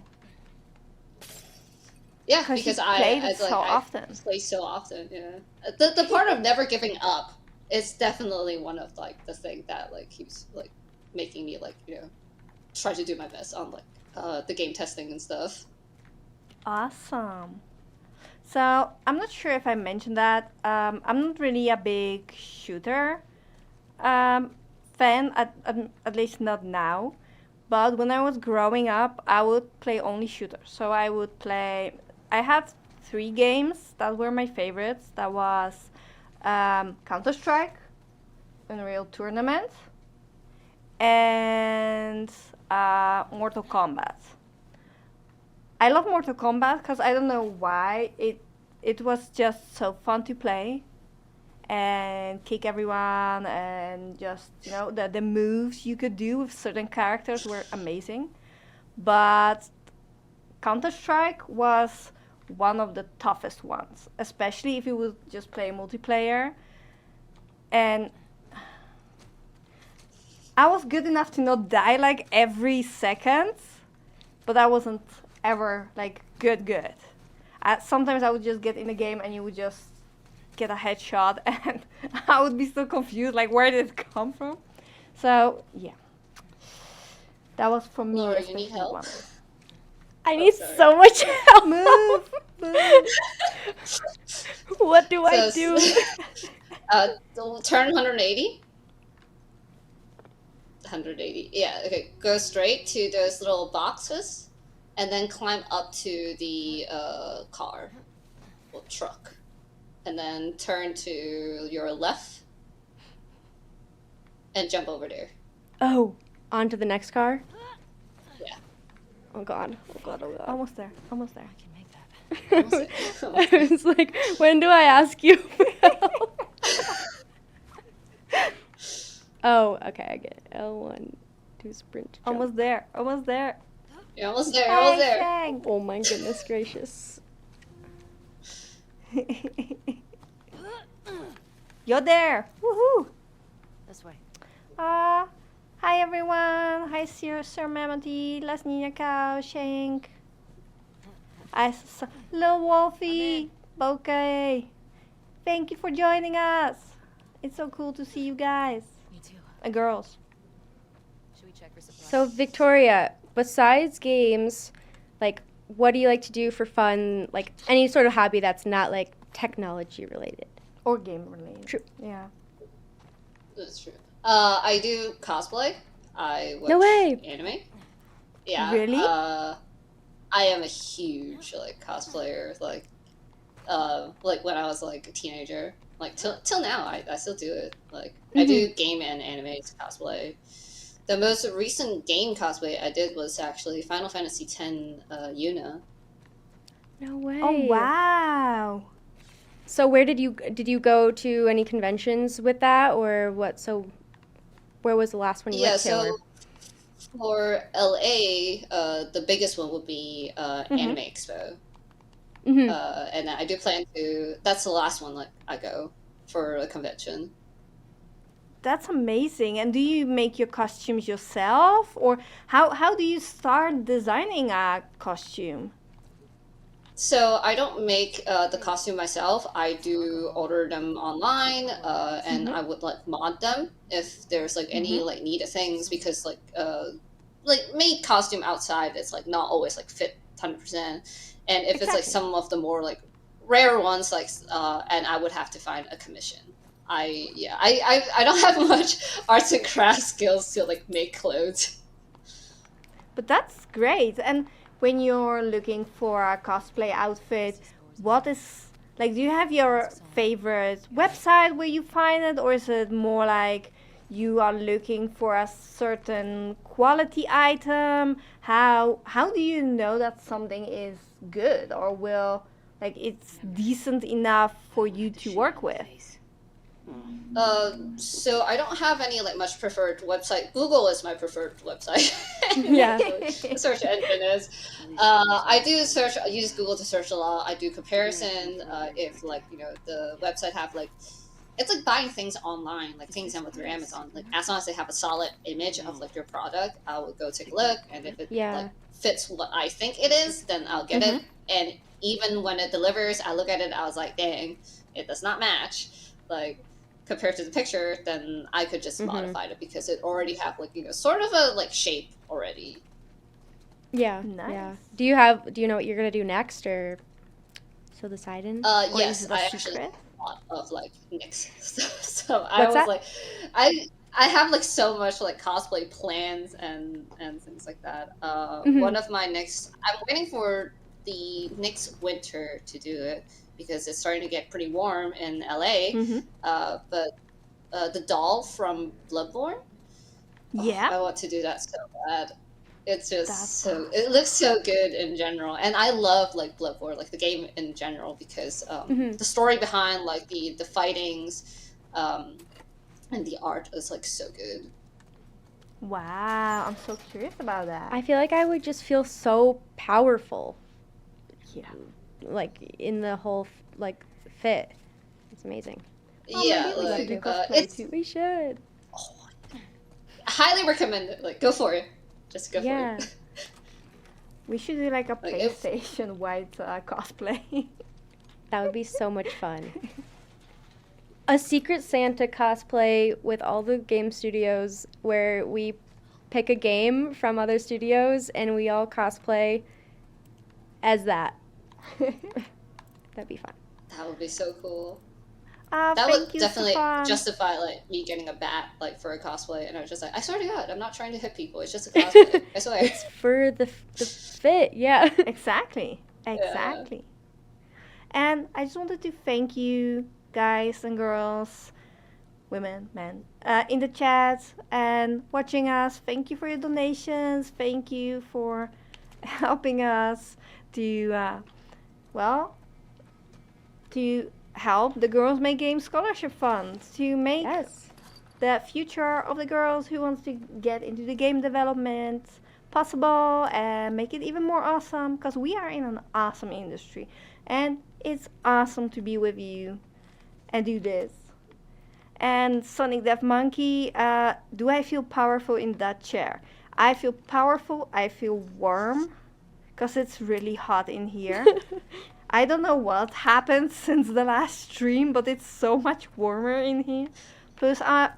Yeah, 'Cause because you I played it as, like, so I often. play so often. Yeah, the part of never giving up is definitely one of like the thing that like keeps like making me like try to do my best on like the game testing and stuff. Awesome. So I'm not sure if I mentioned that. I'm not really a big shooter fan, at least not now. But when I was growing up, I would play only shooters. So I would play. I had 3 games that were my favorites. That was Counter-Strike, Unreal Tournament, and Mortal Kombat. I love Mortal Kombat because I don't know why it was just so fun to play and kick everyone, and just the moves you could do with certain characters were amazing. But Counter-Strike was one of the toughest ones, especially if you would just play multiplayer. And I was good enough to not die like every second, but I wasn't ever like good. Sometimes I would just get in the game and you would just get a headshot and I would be so confused, like where did it come from? So yeah, that was for me. Laura, you need help? one. I need sorry. so much help. Move. What do I So, do? turn 180. 180. Yeah, okay. Go straight to those little boxes and then climb up to the car or truck. And then turn to your left and jump over there. Oh, on to the next car? Yeah. Oh god. Oh god, oh god. Almost there. Almost there. I can make that. I was like, when do I ask you for help? Oh, okay, I get it. L1 to sprint jump. Almost there. Almost there. You're almost there. You're almost there. Shang. Oh my goodness gracious. You're there. Woohoo. This way. Hi everyone. Hi Sir Mammoty, Les Nina Cow, Shank. Lil Wolfie, Bokeh. Thank you for joining us. It's so cool to see you guys. Me too. And girls. Should we check for supplies? So Victoria, besides games, like what do you like to do for fun? Like any sort of hobby that's not like technology related. Or game related. True. Yeah. That's true. I do cosplay. I watch No way. anime. Yeah. Really? I am a huge like cosplayer. Like when I was like a teenager. Like till now, I still do it. Like I do game and anime cosplay. The most recent game cosplay I did was actually Final Fantasy X Yuna. No way. Oh wow. So where did you go to any conventions with that or what? So where was the last one you Yeah, went to? so for LA, the biggest one would be Anime Expo. Mhm. And I do plan to. That's the last one like I go for a convention. That's amazing. And do you make your costumes yourself, or how do you start designing a costume? So I don't make the costume myself. I do order them online, and I would like mod them if there's like any like needed things because like made costume outside it's like not always like fit 100%. And if it's like some of the more like rare ones, like and I would have to find a commission. I don't have much arts and crafts skills to like make clothes. But that's great. And when you're looking for a cosplay outfit, what is like? Do you have your favorite website where you find it, or is it more like you are looking for a certain quality item? How do you know that something is good or will like it's decent enough for you to work with? So I don't have any like much preferred website. Google is my preferred website. Yeah. The search engine is. I do use Google to search a lot. I do comparison. If like the website have like, it's like buying things online, like things on with your Amazon. Like as long as they have a solid image of like your product, I will go take a look, and if it like fits what I think it is, then I'll get it. And even when it delivers, I look at it. I was like, dang, it does not match. Like compared to the picture, then I could just modify it because it already have like sort of a like shape already. Yeah. Nice. Yeah. Do you know what you're gonna do next or so the side in? Yes, I actually thought of like Nick's. So I was that? like, I have like so much like cosplay plans and things like that. One of my next, I'm waiting for the next winter to do it because it's starting to get pretty warm in LA. But the doll from Bloodborne, I want to do that so bad. It's just it looks so good in general, and I love like Bloodborne, like the game in general, because the story behind like the fightings, and the art is like so good. Wow, I'm so curious about that. I feel like I would just feel so powerful. Yeah. Like in the whole like fit. It's amazing. Yeah, maybe we like should do cosplay it's too. We should. highly recommend it. Like, go for it. Just go Yeah. for it. We should do like a Like, if- PlayStation white cosplay. That would be so much fun. A Secret Santa cosplay with all the game studios where we pick a game from other studios and we all cosplay as that. That'd be fun. That would be so cool. That Thank would you, definitely Stefan. justify like me getting a bat like for a cosplay, and I was just like, I swear to God, I'm not trying to hit people. It's just a cosplay. I swear. For the fit, yeah. Exactly. Exactly. And I just wanted to thank you, guys and girls, women, men, in the chat and watching us. Thank you for your donations. Thank you for helping us to, to help the Girls Make Games Scholarship Fund to make Yes. the future of the girls who wants to get into the game development possible and make it even more awesome, because we are in an awesome industry and it's awesome to be with you and do this. And Sonic Death Monkey, do I feel powerful in that chair? I feel powerful, I feel warm, because it's really hot in here. I don't know what happened since the last stream, but it's so much warmer in here. Plus I'm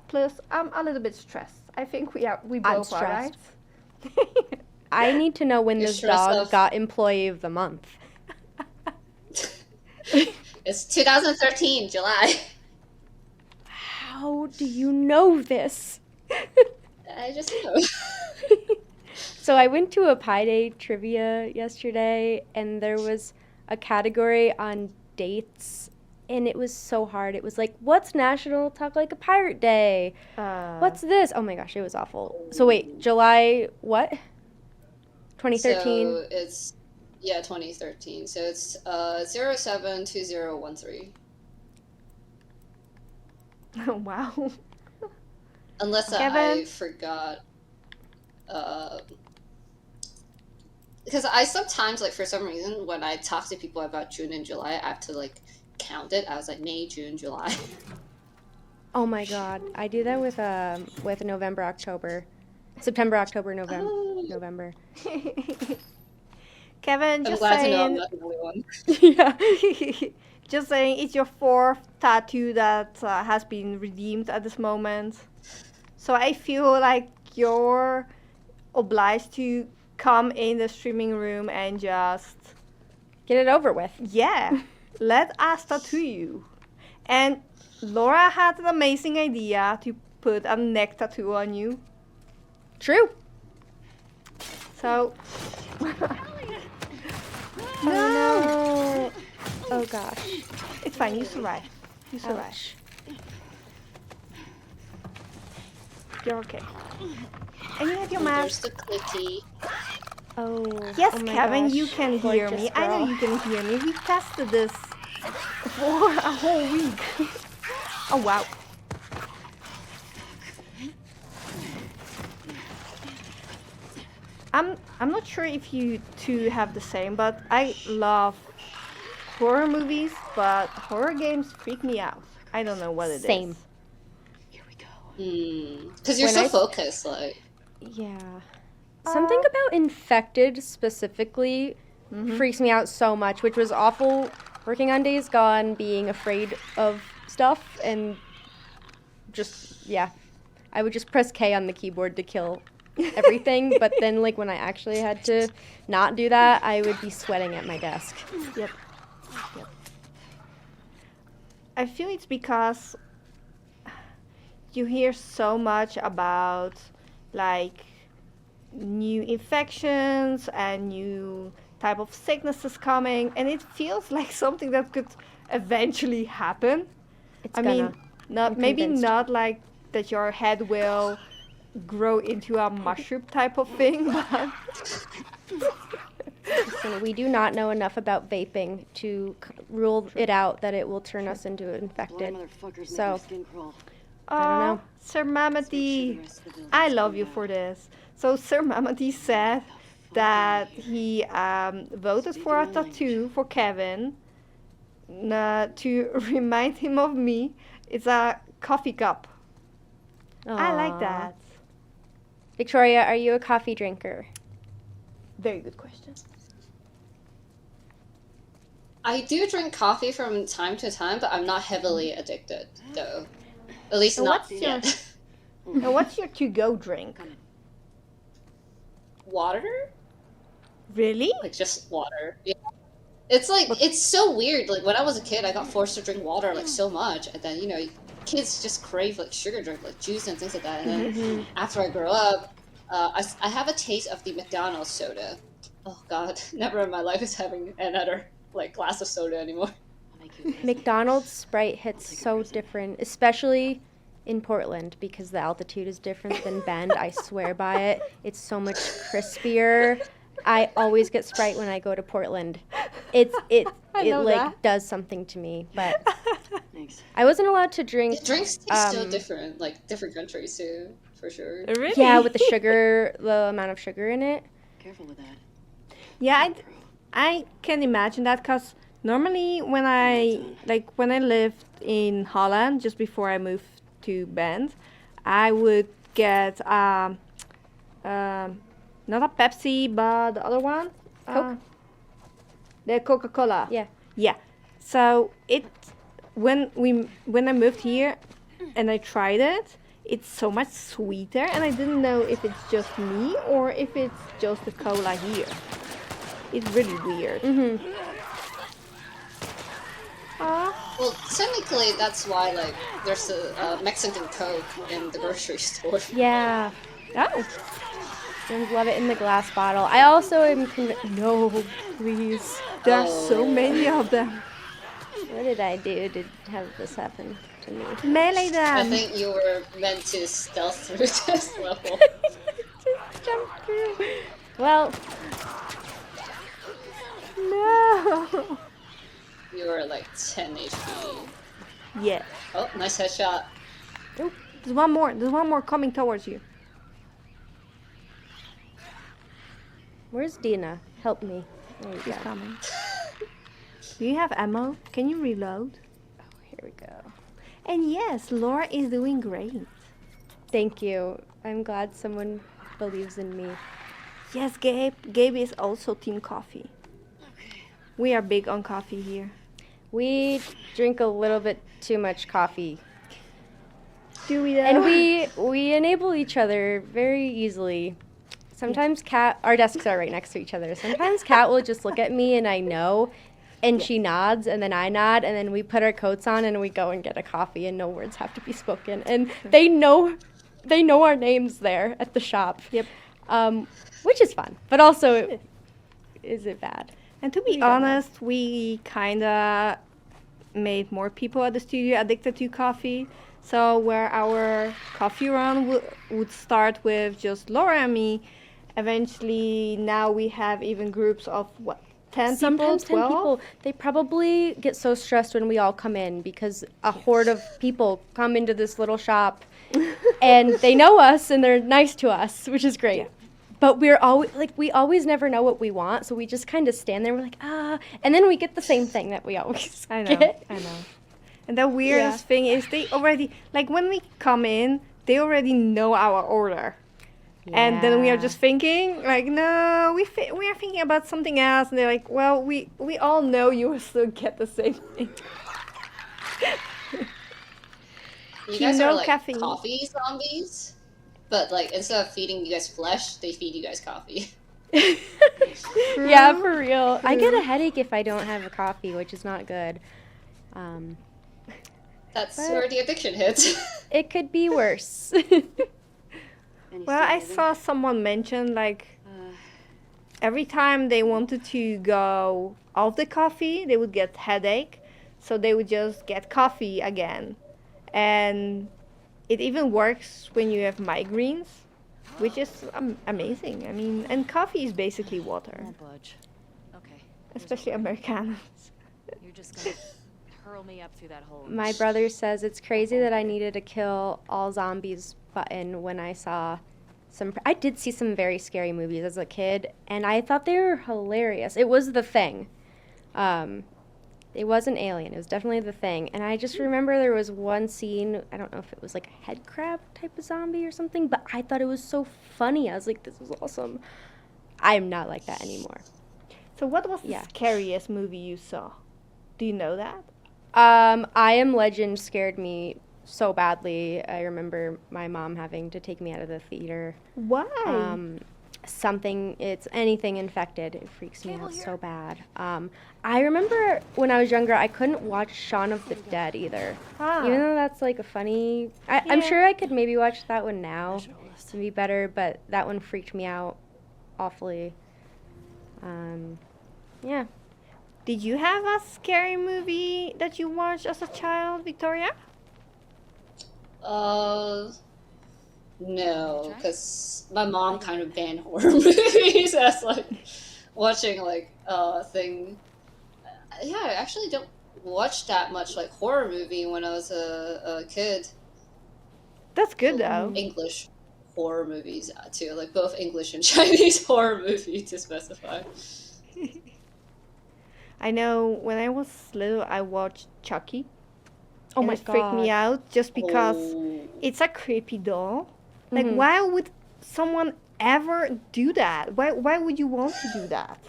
a little bit stressed. I think we both are, right? I need to know when You're this stressed dog out. got Employee of the Month. It's 2013, July. How do you know this? I just know. So I went to a Pi Day trivia yesterday, and there was a category on dates, and it was so hard. It was like, what's National Talk Like a Pirate Day? What's this? Oh my gosh, it was awful. So wait, July what? 2013? So it's 2013. So it's 072013. Wow. Unless I Kevin? forgot. Because I sometimes, like, for some reason, when I talk to people about June and July, I have to, like, count it. I was like, May, June, July. Oh my god, I do that with November, October, September, October, November, Oh. November. Kevin, I'm just glad to know I'm saying, not the only one. Yeah. just saying, it's your fourth tattoo that has been redeemed at this moment. So I feel like you're obliged to come in the streaming room and just, Get it over with. yeah, let us tattoo you. And Laura had an amazing idea to put a neck tattoo on you. True. So, No. Oh gosh. it's fine, you survived. You survived. Ouch. You're okay. And you have your There's mask. the clicky. Oh. Yes, oh my Kevin, gosh. you can hear Gorgeous me. I know girl. you can hear me. We tested this for a whole week. Oh, wow. I'm not sure if you two have the same, but I love horror movies, but horror games freak me out. I don't know what it is. Same. Because you're When so I- focused, like. Yeah. Something about Infected specifically freaks me out so much, which was awful working on Days Gone, being afraid of stuff, and just, yeah. I would just press K on the keyboard to kill everything, but then, like, when I actually had to not do that, I would be sweating at my desk. Yep. I feel it's because you hear so much about like new infections and new type of sicknesses coming, and it feels like something that could eventually happen. It's I gonna. mean, not I'm maybe convinced. not like that your head will grow into a mushroom type of thing, but Listen, we do not know enough about vaping to rule it out that it will turn us into infected. So, I don't know. Sir Mammoty, I love you for this. So Sir Mammoty said that he voted for a tattoo for Kevin to remind him of me. It's a coffee cup. I like Aw. that. Victoria, are you a coffee drinker? Very good question. I do drink coffee from time to time, but I'm not heavily addicted, though. At least And not what's your- yet. Now, what's your to-go drink? Water? Really? Like just water. Yeah. It's like it's so weird. Like when I was a kid, I got forced to drink water like so much, and then kids just crave like sugar drink, like juice and things like that. And then after I grow up, I have a taste of the McDonald's soda. Oh God, never in my life is having another like glass of soda anymore. McDonald's Sprite hits so different, especially in Portland because the altitude is different than Bend. I swear by it. It's so much crispier. I always get Sprite when I go to Portland. It know like that. does something to me, but I wasn't allowed to drink. The drinks taste so different, like different countries too, for sure. Really? Yeah, with the sugar, the amount of sugar in it. Careful with that. Yeah, I can imagine that because normally when I lived in Holland just before I moved to Bend, I would get not a Pepsi but the other one, Coke? the Coca-Cola. Yeah. Yeah. So when I moved here and I tried it, it's so much sweeter, and I didn't know if it's just me or if it's just the cola here. It's really weird. Well, technically, that's why like there's a Mexican Coke in the grocery store. Yeah. Oh, I love it in the glass bottle. I also am no, please. there are so many of them. What did I do to have this happen to me? Melee I them. think you were meant to stealth through this level. Just jump through. Well, No. You were like 10 HP. Yeah. Oh, nice headshot. There's one more. There's one more coming towards you. where's Dina? Help me. There you She's go. coming. Do you have ammo? Can you reload? Here we go. And yes, Laura is doing great. Thank you. I'm glad someone believes in me. Yes, Gabe. Gabe is also Team Coffee. We are big on coffee here. We drink a little bit too much coffee. Do we though? And we enable each other very easily. Sometimes Kat, our desks are right next to each other. Sometimes Kat will just look at me and I know, and she nods, and then I nod, and then we put our coats on and we go and get a coffee, and no words have to be spoken. And they know our names there at the shop. Yep. Which is fun, but also, is it bad? And to be honest, we kind of made more people at the studio addicted to coffee. So where our coffee run would start with just Laura and me, eventually now we have even groups of 10 Sometimes people, 10 12? people. They probably get so stressed when we all come in because a horde of people come into this little shop and they know us and they're nice to us, which is great. Yeah. But we always never know what we want, so we just kind of stand there. We're like, and then we get the same thing that we always I know, get. I know. And the weirdest thing is they already, like when we come in, they already know our order. And then we are Yeah. just thinking, like, no, we are thinking about something else. And they're like, well, we all know you will still get the same thing. You guys No are like caffeine. coffee zombies, but like instead of feeding you guys flesh, they feed you guys coffee. Yeah, for real. I get a headache if I don't have a coffee, which is not good. That's But- where the addiction hits. It could be worse. Well, I saw someone mention, like, every time they wanted to go off the coffee, they would get headache. So they would just get coffee again. And it even works when you have migraines, which is amazing. I mean, and coffee is basically water, Won't budge. Okay. especially Americanos. You're just gonna hurl me up through that hole. My brother says it's crazy that I needed a kill all zombies button when I saw I did see some very scary movies as a kid, and I thought they were hilarious. It was the thing. It wasn't Alien. It was definitely The Thing. And I just remember there was one scene, I don't know if it was like a head crab type of zombie or something, but I thought it was so funny. I was like, this is awesome. I am not like that anymore. So what was the Yeah. scariest movie you saw? Do you know that? I Am Legend scared me so badly. I remember my mom having to take me out of the theater. Why? It's anything infected. It freaks me out so bad. I remember when I was younger, I couldn't watch Shaun of the Dead either. Even though that's like a funny, I'm sure I could maybe watch that one now to be better, but that one freaked me out awfully. Yeah. Did you have a scary movie that you watched as a child, Victoria? No, because my mom kind of banned horror movies as like watching like thing. Yeah, I actually don't watch that much like horror movie when I was a kid. That's good though. English horror movies too, like both English and Chinese horror movie to specify. I know when I was little, I watched Chucky. Oh And my it freaked me God. out just because Oh. it's a creepy doll. Like, why would someone ever do that? Why would you want to do that?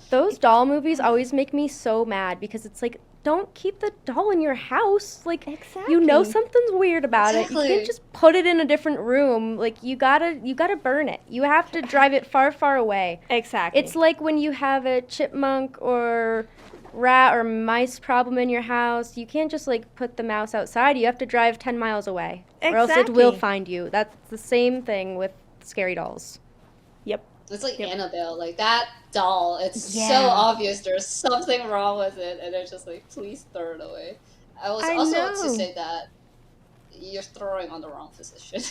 Those doll movies always make me so mad because it's like, don't keep the doll in your house. Like, you know Exactly. something's weird about it. You Exactly. can't just put it in a different room. Like, you gotta burn it. You have to drive it far, far away. Exactly. It's like when you have a chipmunk or rat or mice problem in your house. You can't just like put the mouse outside. You have to drive 10 miles away, or else it will Exactly. find you. That's the same thing with scary dolls. Yep. It's like Annabelle, like that doll. It's so Yeah. obvious there's something wrong with it, and it's just like, please throw it away. I was I also know. to say that you're throwing on the wrong position.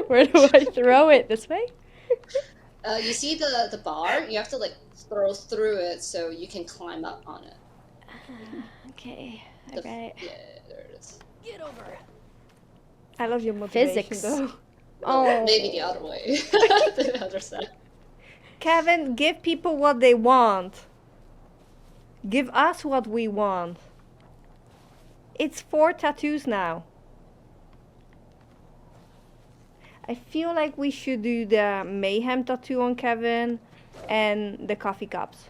Where do I throw it? This way? You see the bar? You have to like throw through it so you can climb up on it. Okay. The- Alright. Yeah, there it is. Get over it. I love your motivation Physics. though. Oh. Maybe the other way. The other side. Kevin, give people what they want. Give us what we want. It's 4 tattoos now. I feel like we should do the mayhem tattoo on Kevin and the coffee cups.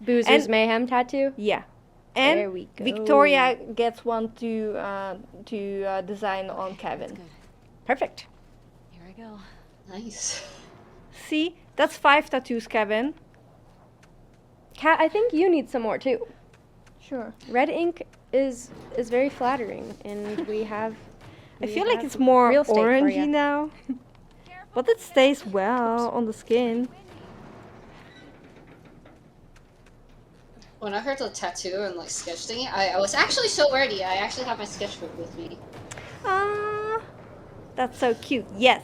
Boozer's And- Mayhem tattoo. Yeah. And There we go. Victoria gets one to design on Kevin. Good. Perfect. Here I go. Nice. See, that's 5 tattoos, Kevin. Kat, I think you need some more too. Sure. Red ink is very flattering, and I we feel like have it's more real estate for ya. orangey now, but it stays well on the skin. When I heard the tattoo and like sketch thingy, I was actually so ready. I actually have my sketchbook with me. Ah, that's so cute. Yes.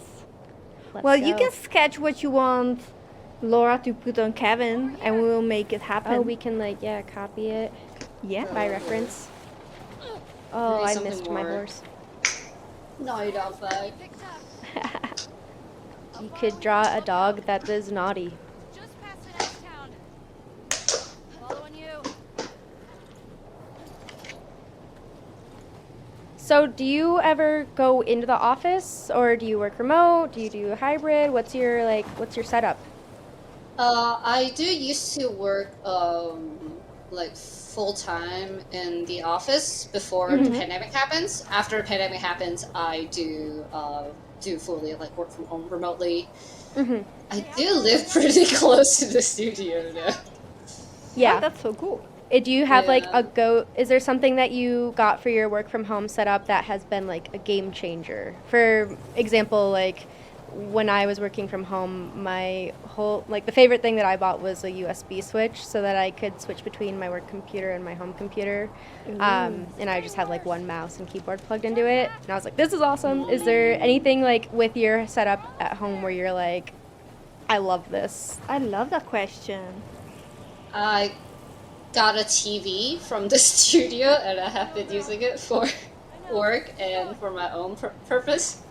Let's Well, you go. can sketch what you want Laura to put on Kevin, and we will make it happen. Oh, we can copy it Yeah. by reference. Oh, Maybe I something missed my more. horse. No, you don't, bag. You could draw a dog that is naughty. Just past the next town. Following you. So, do you ever go into the office, or do you work remote? Do you do hybrid? What's your setup? I do used to work like full time in the office before the pandemic happens. After the pandemic happens, I do fully like work from home remotely. I do live pretty close to the studio though. Yeah. Oh, that's so cool. Do you have Yeah. is there something that you got for your work from home setup that has been like a game changer? For example, like when I was working from home, my whole, the favorite thing that I bought was a USB switch so that I could switch between my work computer and my home computer. And I just have one mouse and keyboard plugged into it. And I was like, this is awesome. Is there anything with your setup at home where you're like, I love this? I love that question. I got a TV from the studio and I have been using it for work and for my own purpose.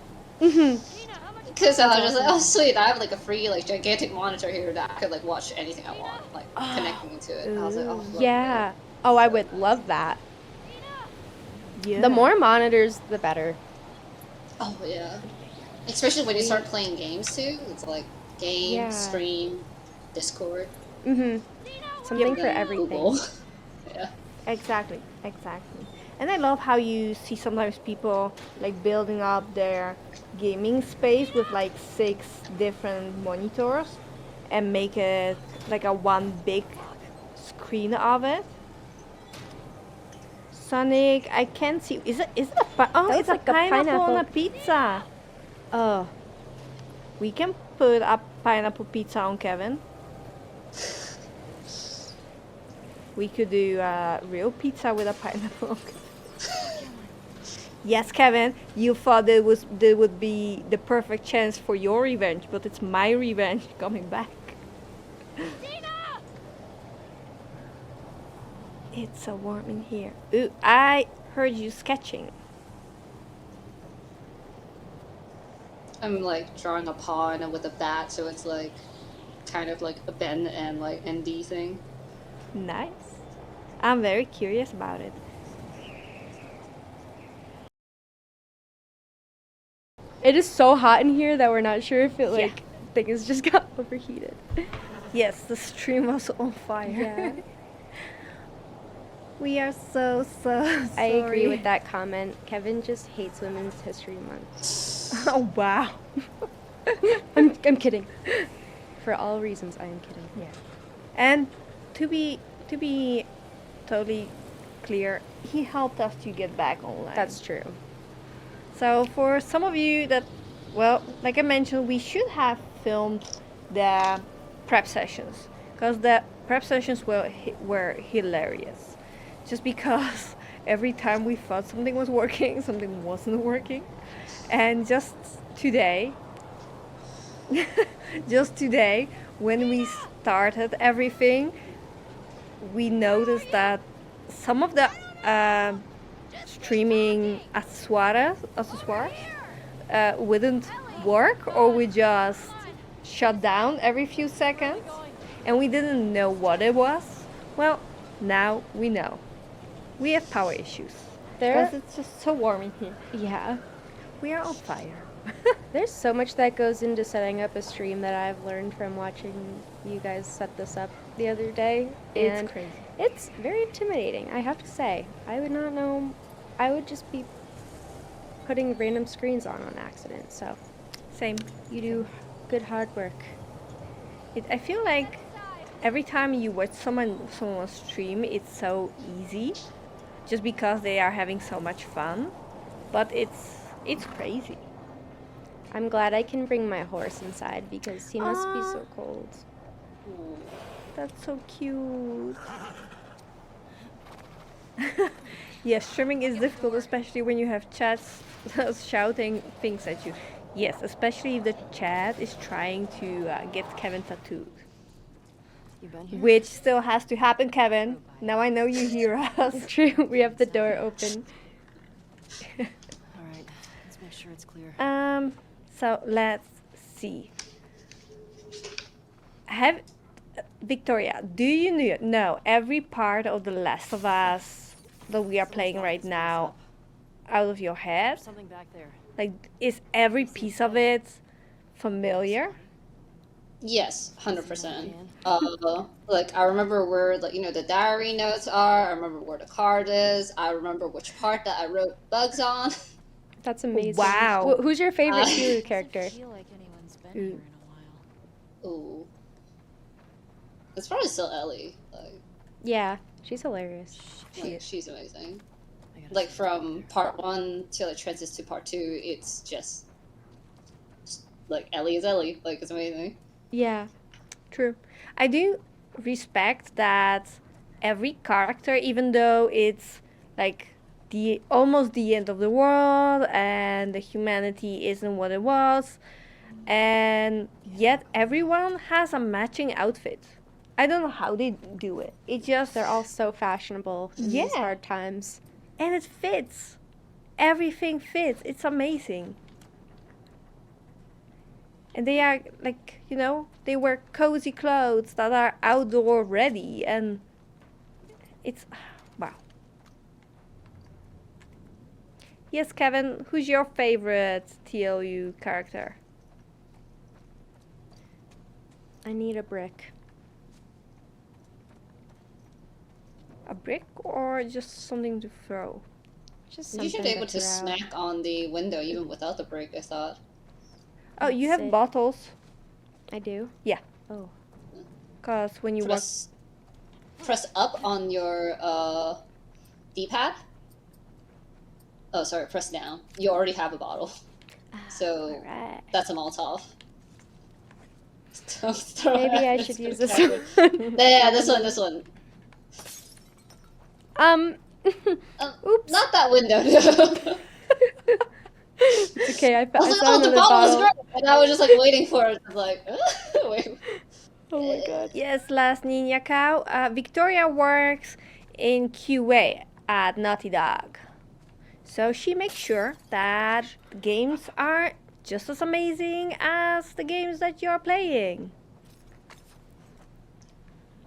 Because I was just like, oh sweet, I have like a free like gigantic monitor here that I could like watch anything I want, like connecting into it. I was like, oh Yeah. Oh, I would love that. Yeah. The more monitors, the better. oh yeah. Especially when you start playing games too, it's like game, Yeah. stream, Discord, Something for then everything. Google. Yeah. Exactly. And I love how you see sometimes people like building up their gaming space with like 6 different monitors and make it like a one big screen of it. Sonic, I can't see. Is it oh, That it's looks like a a pineapple on a pineapple. pizza. Oh, we can put a pineapple pizza on Kevin. We could do real pizza with a pineapple. Yes, Kevin, you thought there would be the perfect chance for your revenge, but it's my revenge coming back. It's so warm in here. Ooh, I heard you sketching. I'm like drawing a pawn with a bat, so it's like kind of like a Ben and like ND thing. Nice. I'm very curious about it. It is so hot in here that we're not sure if it like things just got overheated. Yes, the stream was on fire. Yeah. We are so sorry. I agree with that comment. Kevin just hates Women's History Month. Oh wow. I'm kidding. For all reasons, I am kidding. Yeah. And to be totally clear, he helped us to get back online. That's true. So for some of you that, well, like I mentioned, we should have filmed the prep sessions because the prep sessions were hilarious. Just because every time we thought something was working, something wasn't working. And just today, when we started everything, we noticed that some of the streaming accessoires wouldn't work, or we just shut down every few seconds and we didn't know what it was. Well, now we know. We have power issues. Because it's just so warm in here. Yeah. We are on fire. There's so much that goes into setting up a stream that I've learned from watching you guys set this up the other day. And It's crazy. it's very intimidating, I have to say. I would not know. I would just be putting random screens on accident. So Same. you do good hard work. I feel like every time you watch someone stream, it's so easy, just because they are having so much fun. But it's crazy. I'm glad I can bring my horse inside because he must be so cold. That's so cute. Yes, streaming is difficult, especially when you have chats shouting things at you. Yes, especially if the chat is trying to get Kevin tattooed. You been here? Which still has to happen, Kevin. Now I know you hear us. True, we have the door open. All right, let's make sure it's clear. So let's see. Victoria, do you know every part of The Last of Us that we are playing right now out of your head? Something back there. Like, is every piece of it familiar? Yes, 100%. Like I remember where the diary notes are. I remember where the card is. I remember which part that I wrote bugs on. That's amazing. Wow. Who's your favorite Hulu character? Doesn't feel like anyone's been here in a while. Ooh, it's probably still Ellie. Like Yeah, she's hilarious. she's amazing. I gotta Like see. from part 1 till it transitions to part 2, it's just like Ellie is Ellie. Like it's amazing. Yeah. True. I do respect that every character, even though it's like almost the end of the world and the humanity isn't what it was, and yet everyone has a matching outfit. I don't know how they do it. It just They're all so fashionable in these Yeah. hard times. and it fits. Everything fits. It's amazing. And they are like, they wear cozy clothes that are outdoor ready, and it's wow. Yes, Kevin, who's your favorite TLU character? I need a brick. A brick or just something to throw? Just You should something be able to throw. smack on the window even without the break, I thought. Oh, you Let's have see. bottles. I do. Yeah. Oh. Cause when you walk, Press up on your D-pad. Oh, sorry, press down. You already have a bottle. So Alright. that's a Molotov. Don't throw Maybe it. I It's should gonna use this catch it. one. Yeah, this one. Oops. Not that window. No. it's okay. I I was like, saw oh, the another bottle was bottle. great, and I was just like waiting for it. I was like, wait. Oh my god. Yes, last Ninja Cow. Victoria works in QA at Naughty Dog. So she makes sure that games are just as amazing as the games that you're playing.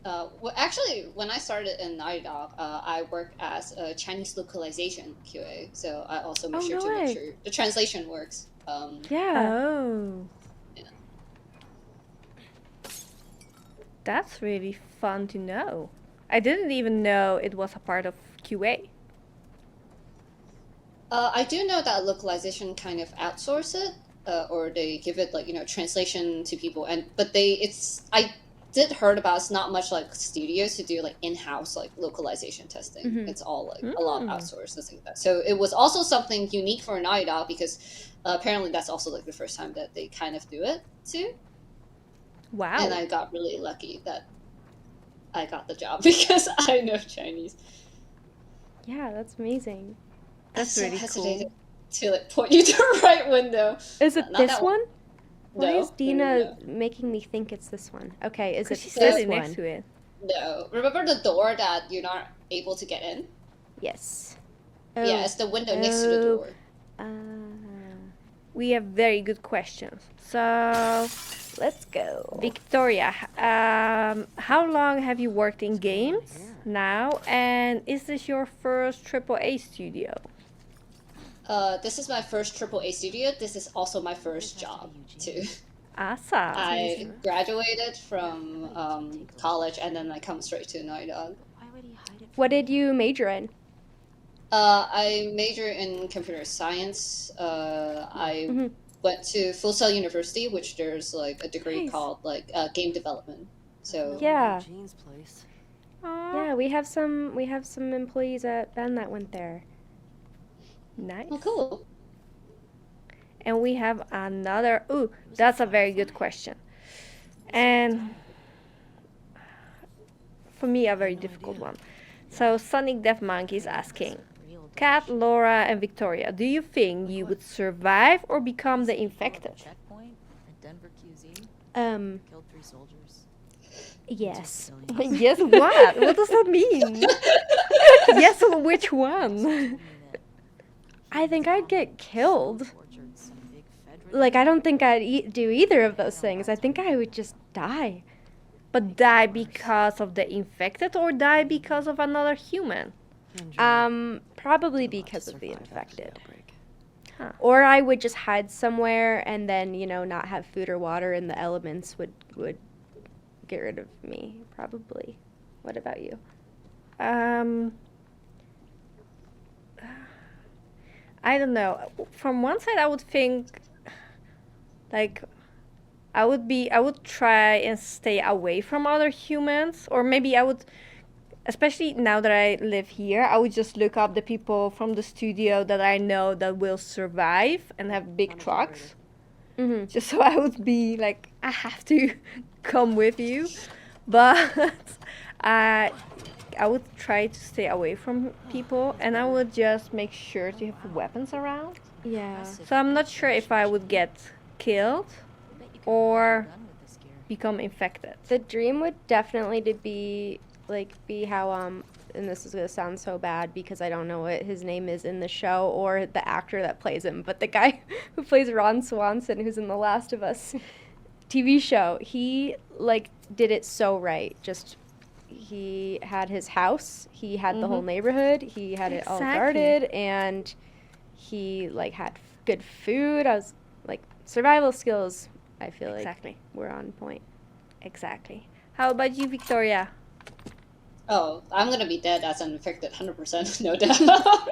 Well, actually, when I started in Naughty Dog, I work as a Chinese localization QA, so I also make Oh, sure no to make way. sure the translation works. Yeah. Oh. Yeah. That's really fun to know. I didn't even know it was a part of QA. I do know that localization kind of outsource it, or they give it like translation to people, but I did heard about it's not much like studios to do like in-house like localization testing. Mhm. It's all like a lot outsourced and things like that. So it was also something unique for Naughty Dog because apparently that's also like the first time that they kind of do it too. Wow. And I got really lucky that I got the job because I know Chinese. Yeah, that's amazing. That's I'm really hesitating cool. to like point you to the right window. Is it Not this that one? Why No, is no, Dina no. making me think it's this one? Okay, is it She's this sitting one? next to it. No. Remember the door that you're not able to get in? Yes. Yeah, it's the window next to the Oh. door. We have very good questions. So, Let's go. Victoria, how long have you worked in games now? And is this your first AAA studio? This is my first AAA studio. This is also my first job too. Awesome. I graduated from college and then I come straight to Naughty Dog. Why would he hide it? What did you major in? I major in computer science. I went to Full Sail University, which there's like a degree Nice. called like game development. So Yeah. Jean's place. Aw, Yeah, we have some employees at Ben that went there. nice. oh, cool. And we have another. Ooh, that's a very good question. And for me, a very difficult one. So, Sonic Deaf Monkey is asking, Kat, Laura, and Victoria, do you think you would survive or become the infected? Checkpoint at Denver QZ. Killed 3 soldiers. Yes. Yes, what? What does that mean? Yes, which one? I think I'd get killed. Tortured some big Federal. Like, I don't think I'd do either of those things. I think I would just die. But die because of the infected or die because of another human? Probably because of the infected. Or I would just hide somewhere and then, not have food or water, and the elements would get rid of me, probably. What about you? I don't know. From one side, I would think, like, I would try and stay away from other humans, or maybe I would, especially now that I live here, I would just look up the people from the studio that I know that will survive and have big trucks. Mm-hmm. Just so I would be like, I have to come with you, but I would try to stay away from people, and I would just make sure to have weapons around. Yeah. So I'm not sure if I would get killed or become infected. The dream would definitely to be how and this is going to sound so bad because I don't know what his name is in the show or the actor that plays him, but the guy who plays Ron Swanson, who's in The Last of Us TV show, he like did it so right. Just he had his house, he had the whole neighborhood, he had it all guarded, and he like had good food. I was like survival skills. I feel like were on point. Exactly. How about you, Victoria? Oh, I'm gonna be dead as an infected, 100%, no doubt.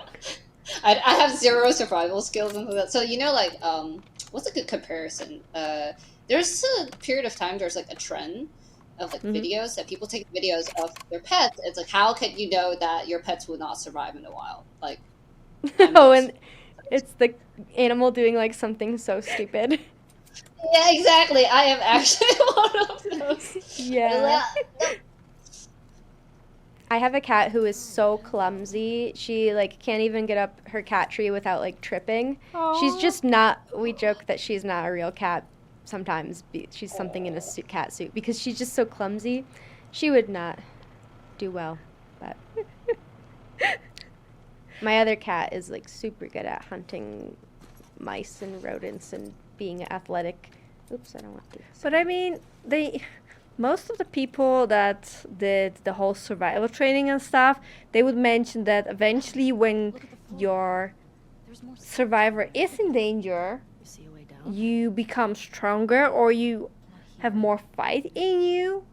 I have zero survival skills and that. So like, what's a good comparison? There's a period of time. There's like a trend of like videos that people take videos of their pets. It's like, how can you know that your pets will not survive in the wild? Like, And it's the animal doing like something so stupid. Yeah, exactly. I am actually one of those. Yeah. I have a cat who is so clumsy. She like can't even get up her cat tree without like tripping. Aww. She's just not. We joke that she's not a real cat. Sometimes she's something in a cat suit because she's just so clumsy. She would not do well, but my other cat is like super good at hunting mice and rodents and being athletic. Oops, I don't want to do this. But I mean, most of the people that did the whole survival training and stuff, they would mention that eventually when your survivor is in danger, You see a way down? you become stronger or you have more fight in you.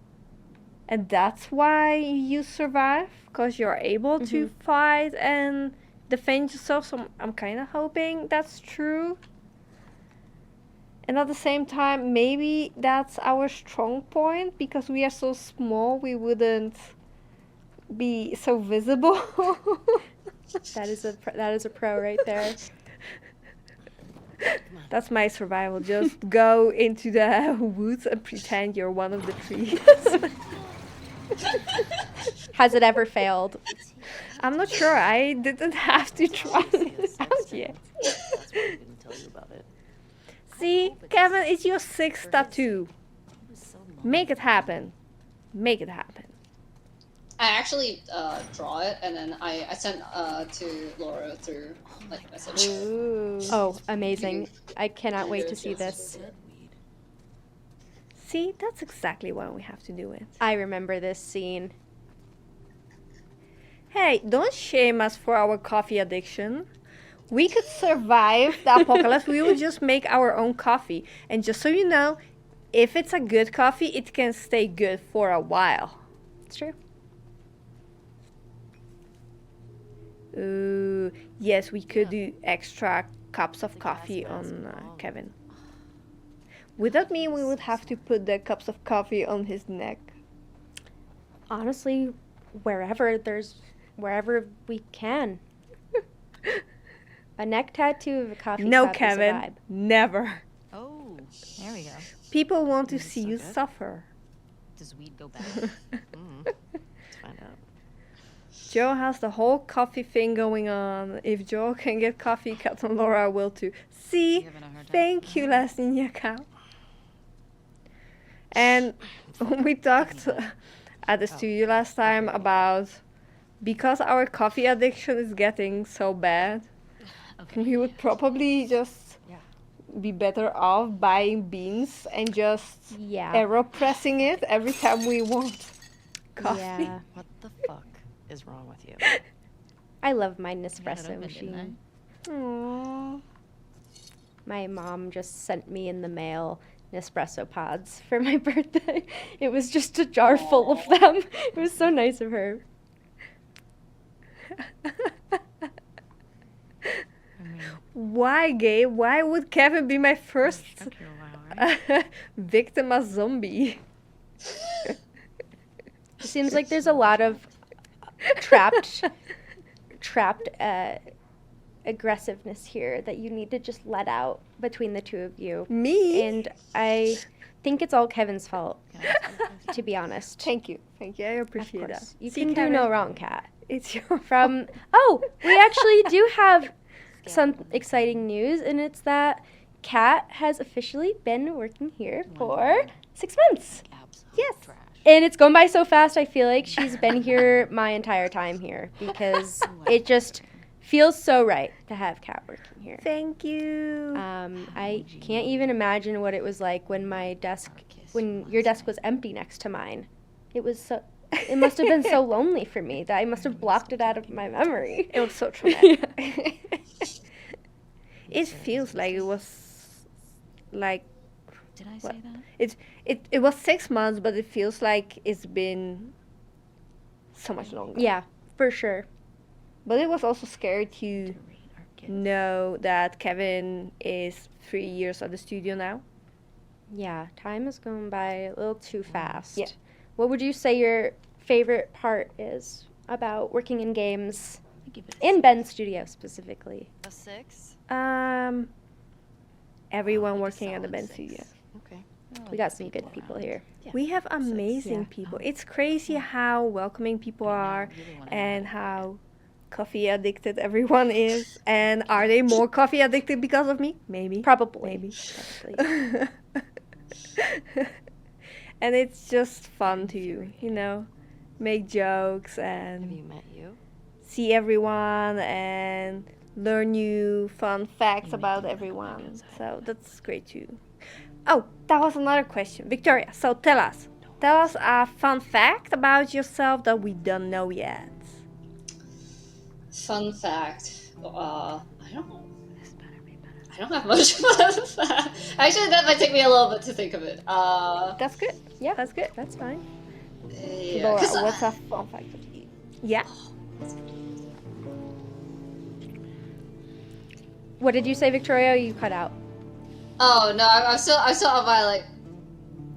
And that's why you survive, because you're able to fight and defend yourself. So I'm kind of hoping that's true. And at the same time, maybe that's our strong point, because we are so small, we wouldn't be so visible. That is a pro right there. That's my survival. Just go into the woods and pretend you're one of the trees. Has it ever failed? I'm not sure. I didn't have to try it out yet. That's why I didn't tell you about it. See, Kevin, it's your 6th tattoo. It was so long. Make it happen. Make it happen. I actually draw it and then I sent to Laura through like message. Oh, amazing. I cannot wait to see this. Deadweed. See, that's exactly why we have to do it. I remember this scene. Hey, don't shame us for our coffee addiction. We could survive the apocalypse. We would just make our own coffee. And just so you know, if it's a good coffee, it can stay good for a while. It's true. Ooh, yes, we could do extra cups of coffee on Kevin. Would that mean we would have to put the cups of coffee on his neck? Honestly, wherever we can. A neck tattoo of a coffee No, cup Kevin, is a vibe. never. Oh, there we go. People want to This is see so you good. suffer. Does weed go bad? Let's find out. Joe has the whole coffee thing going on. If Joe can get coffee, Captain Laura will too. See? You having a hard time? Thank you, Last Ninja Cow. And we talked at the studio last time about, because our coffee addiction is getting so bad, we would probably just be better off buying beans and just Yeah. AeroPressing it every time we want coffee. Yeah. What the fuck is wrong with you? I love my I got it Nespresso open, didn't machine. Aww. My mom just sent me in the mail Nespresso pods for my birthday. It was just a jar full of them. It was so nice of her. I mean, Why, Gabe? Why would Kevin be my first took you a while, right? victim as zombie? It seems like there's a lot of trapped aggressiveness here that you need to just let out between the two of you. Me? And I think it's all Kevin's fault, Yeah, to be honest. Thank you. Thank you. I Of appreciate that. course. You See, can do Kevin, no wrong, Kat. It's your From we actually do have some exciting news, and it's that Kat has officially been working here for 6 months. absolute Yes. trash. And it's gone by so fast, I feel like she's been here my entire time here because it just feels so right to have Kat working here. Thank you. I can't even imagine what it was like when your desk was empty next to mine. It must have been so lonely for me that I must have blocked it out of my memory. It was so traumatic. It feels like it was like Did I say that? it was 6 months, but it feels like it's been so much longer. Yeah, for sure. But it was also scary to Read our gift. know that Kevin is 3 years at the studio now. Yeah, time is going by a little too fast. Yeah. What would you say your favorite part is about working in games, I give it in Ben's studio specifically? a 6. Everyone Like a working at the solid Ben 6. studio. Okay. We got some good people here. We have amazing people. It's crazy how welcoming people are and how coffee addicted everyone is. And are they more coffee addicted because of me? Maybe. Probably. Maybe. Probably. And it's just fun to, make jokes Have and you met you? see everyone and learn new fun facts about everyone. So that's great too. Oh, that was another question. Victoria, so tell us a fun fact about yourself that we don't know yet. Fun fact. I don't know. I don't have much fun fact. Actually, that might take me a little bit to think of it. That's good. Yeah, That's good. that's fine. Yeah, Laura, 'cause what's a fun fact of you? Yeah. What did you say, Victoria? You cut out. Oh no, I'm still on my like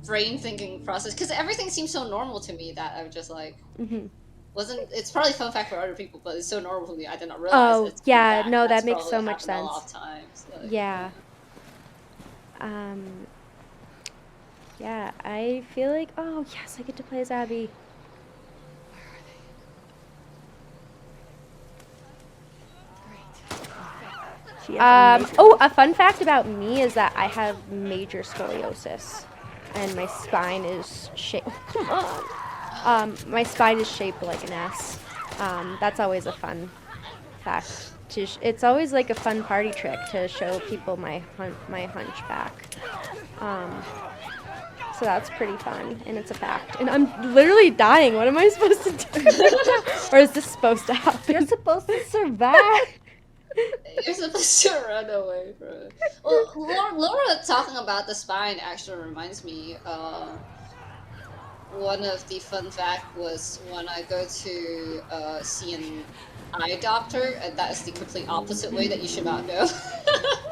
brain thinking process because everything seems so normal to me that I'm just like wasn't. It's probably a fun fact for other people, but it's so normal for me. I did not realize. Oh, it's a yeah, fact. no, that That's makes so probably much happened a lot sense. of times. Like, Yeah. Yeah, I feel like, oh yes, I get to play as Abby. She has Oh, a fun fact about me is that I have major scoliosis, and my spine is shaped. Come on. My spine is shaped like an S. That's always a fun fact. It's always like a fun party trick to show people my hunchback. So that's pretty fun, and it's a fact. And I'm literally dying. What am I supposed to do? Or is this supposed to happen? You're supposed to survive. You're supposed to run away from it. Well, Laura talking about the spine actually reminds me. One of the fun fact was when I go to see an eye doctor, and that is the complete opposite way that you should not go.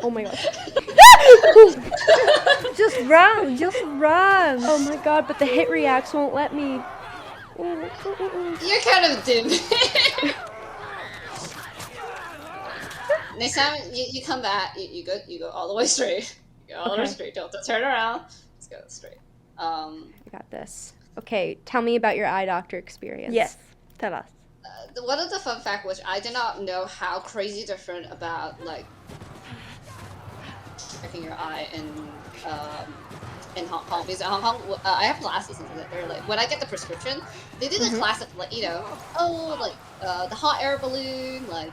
Oh my god. Just run. Just run. Oh my god, but the hit reacts won't let me. You're kind of dim. Next time you come back, you go all the way straight. You go all the way Okay. straight. Don't turn around. Just go straight. I got this. Okay, tell me about your eye doctor experience. Yes. Tell us. One of the fun fact, which I did not know how crazy different about like checking your eye in Hong Kong, because in Hong Kong I have glasses and they're like when I get the prescription they do the classic like the hot air balloon, like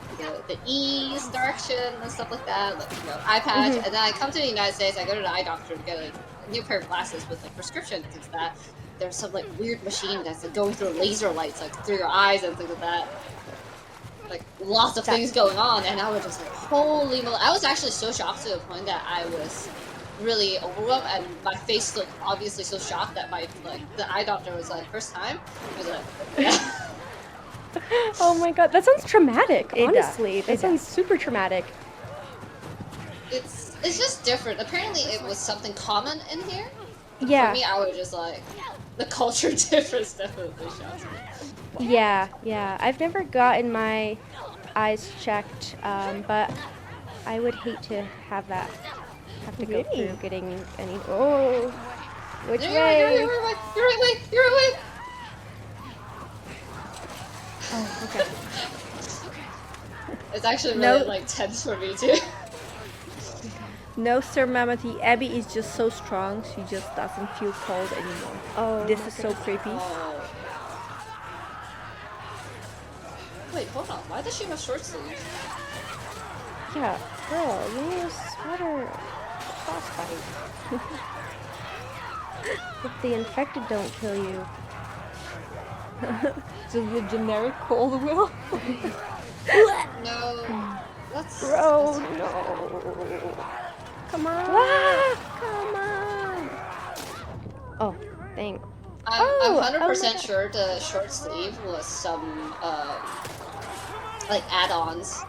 the ease direction and stuff like that, like eye patch, and then I come to the United States, I go to the eye doctor to get a new pair of glasses with like prescription and things like that. There's some like weird machine that's like going through laser lights like through your eyes and things like that. Like lots of things going on, and I was just like, holy moly! I was actually so shocked to the point that I was really overwhelmed, and my face looked obviously so shocked that the eye doctor was like, first time. He was like, yeah. Oh my god, that sounds traumatic, It does. honestly. That It sounds super traumatic. It's just different. Apparently, it was something common in here. Yeah. For me, I was just like, the culture difference definitely shocks me. Yeah. I've never gotten my eyes checked, but I would hate to have to go Really? through getting any. Oh, which You're way? right way. Oh, okay. It's actually No. really like tense for me too. No, Sir Mammoth, Abby is just so strong, she just doesn't feel cold anymore. Oh, This my is so goodness. creepy. Oh. Wait, hold on. Why does she have short sleeves? Yeah, girl, you need a sweater. Frostbite. If the infected don't kill you. Just the generic cold will. No. That's. Bro, that's- no. Come on. Come on. Oh, thank. I'm Oh, 100% oh my God. sure the short sleeve was some like add-ons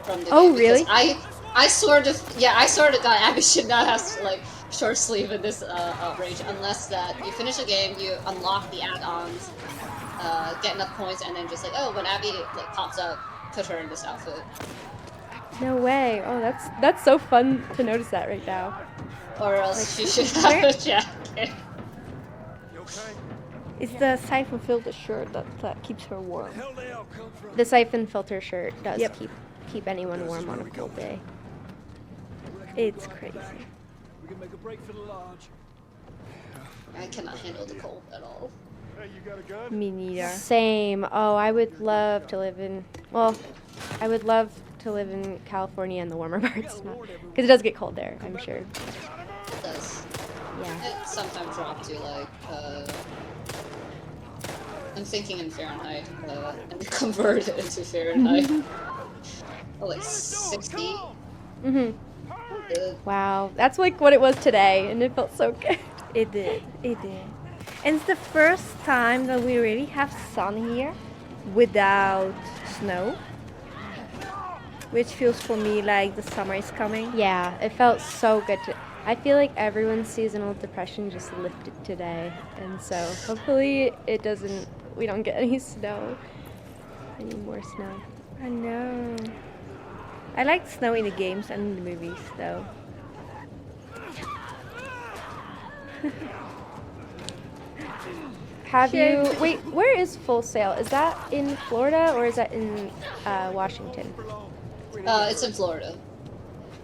from the Oh, game. really? Because I sort of thought Abby should not have like short sleeve in this outrage unless that you finish a game, you unlock the add-ons, get enough points, and then just like, oh, when Abby like pops up, put her in this outfit. No way. Oh, that's so fun to notice that right now. Or else she should where- have a jacket. It's the siphon filter shirt that keeps her warm. The siphon filter shirt does Yep. keep anyone warm on a cold day. It's crazy. We can make a break for the lodge. I cannot handle the cold at all. Hey, you got a gun? Me neither. Same. Oh, I would love to live in. Well, I would love to live in California in the warmer parts, because it does get cold there. I'm sure. It does. Yeah. It sometimes drop to like I'm thinking in Fahrenheit and convert it into Fahrenheit. Oh, like 60. Mhm. Good. Wow. That's like what it was today, and it felt so good. It did. It did. And it's the first time that we really have sun here without snow. Which feels for me like the summer is coming. Yeah, it felt so good to. I feel like everyone's seasonal depression just lifted today, and so hopefully it doesn't. We don't get any snow. Any more snow. I know. I like snow in the games and in the movies though. Have Shame. you? Wait, where is Full Sail? Is that in Florida or is that in Washington? It's in Florida.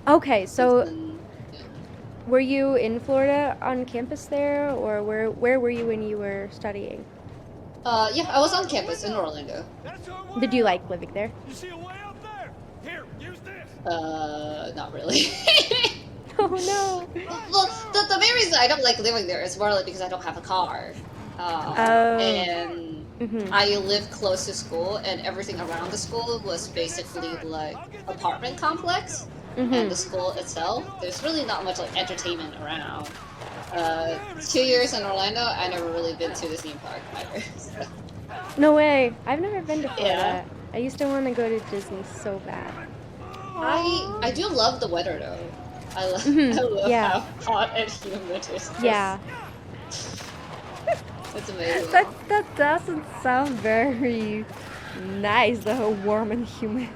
Okay, so And, yeah. were you in Florida on campus there, or where were you when you were studying? Yeah, I was on campus in Orlando. That's our way. Did you like living there? You see a way up there? Here, use this. Not really. Oh no. Well, the main reason I don't like living there is partly because I don't have a car. Oh. And Mhm. I live close to school, and everything around the school was basically like apartment complex. And the school itself, there's really not much like entertainment around. 2 years in Orlando, I never really been to the theme park either. So. No way. I've never been to Florida. Yeah. I used to want to go to Disney so bad. I do love the weather though. I love yeah. how hot and humid it is. Yeah. It's amazing. That doesn't sound very nice, the whole warm and humid.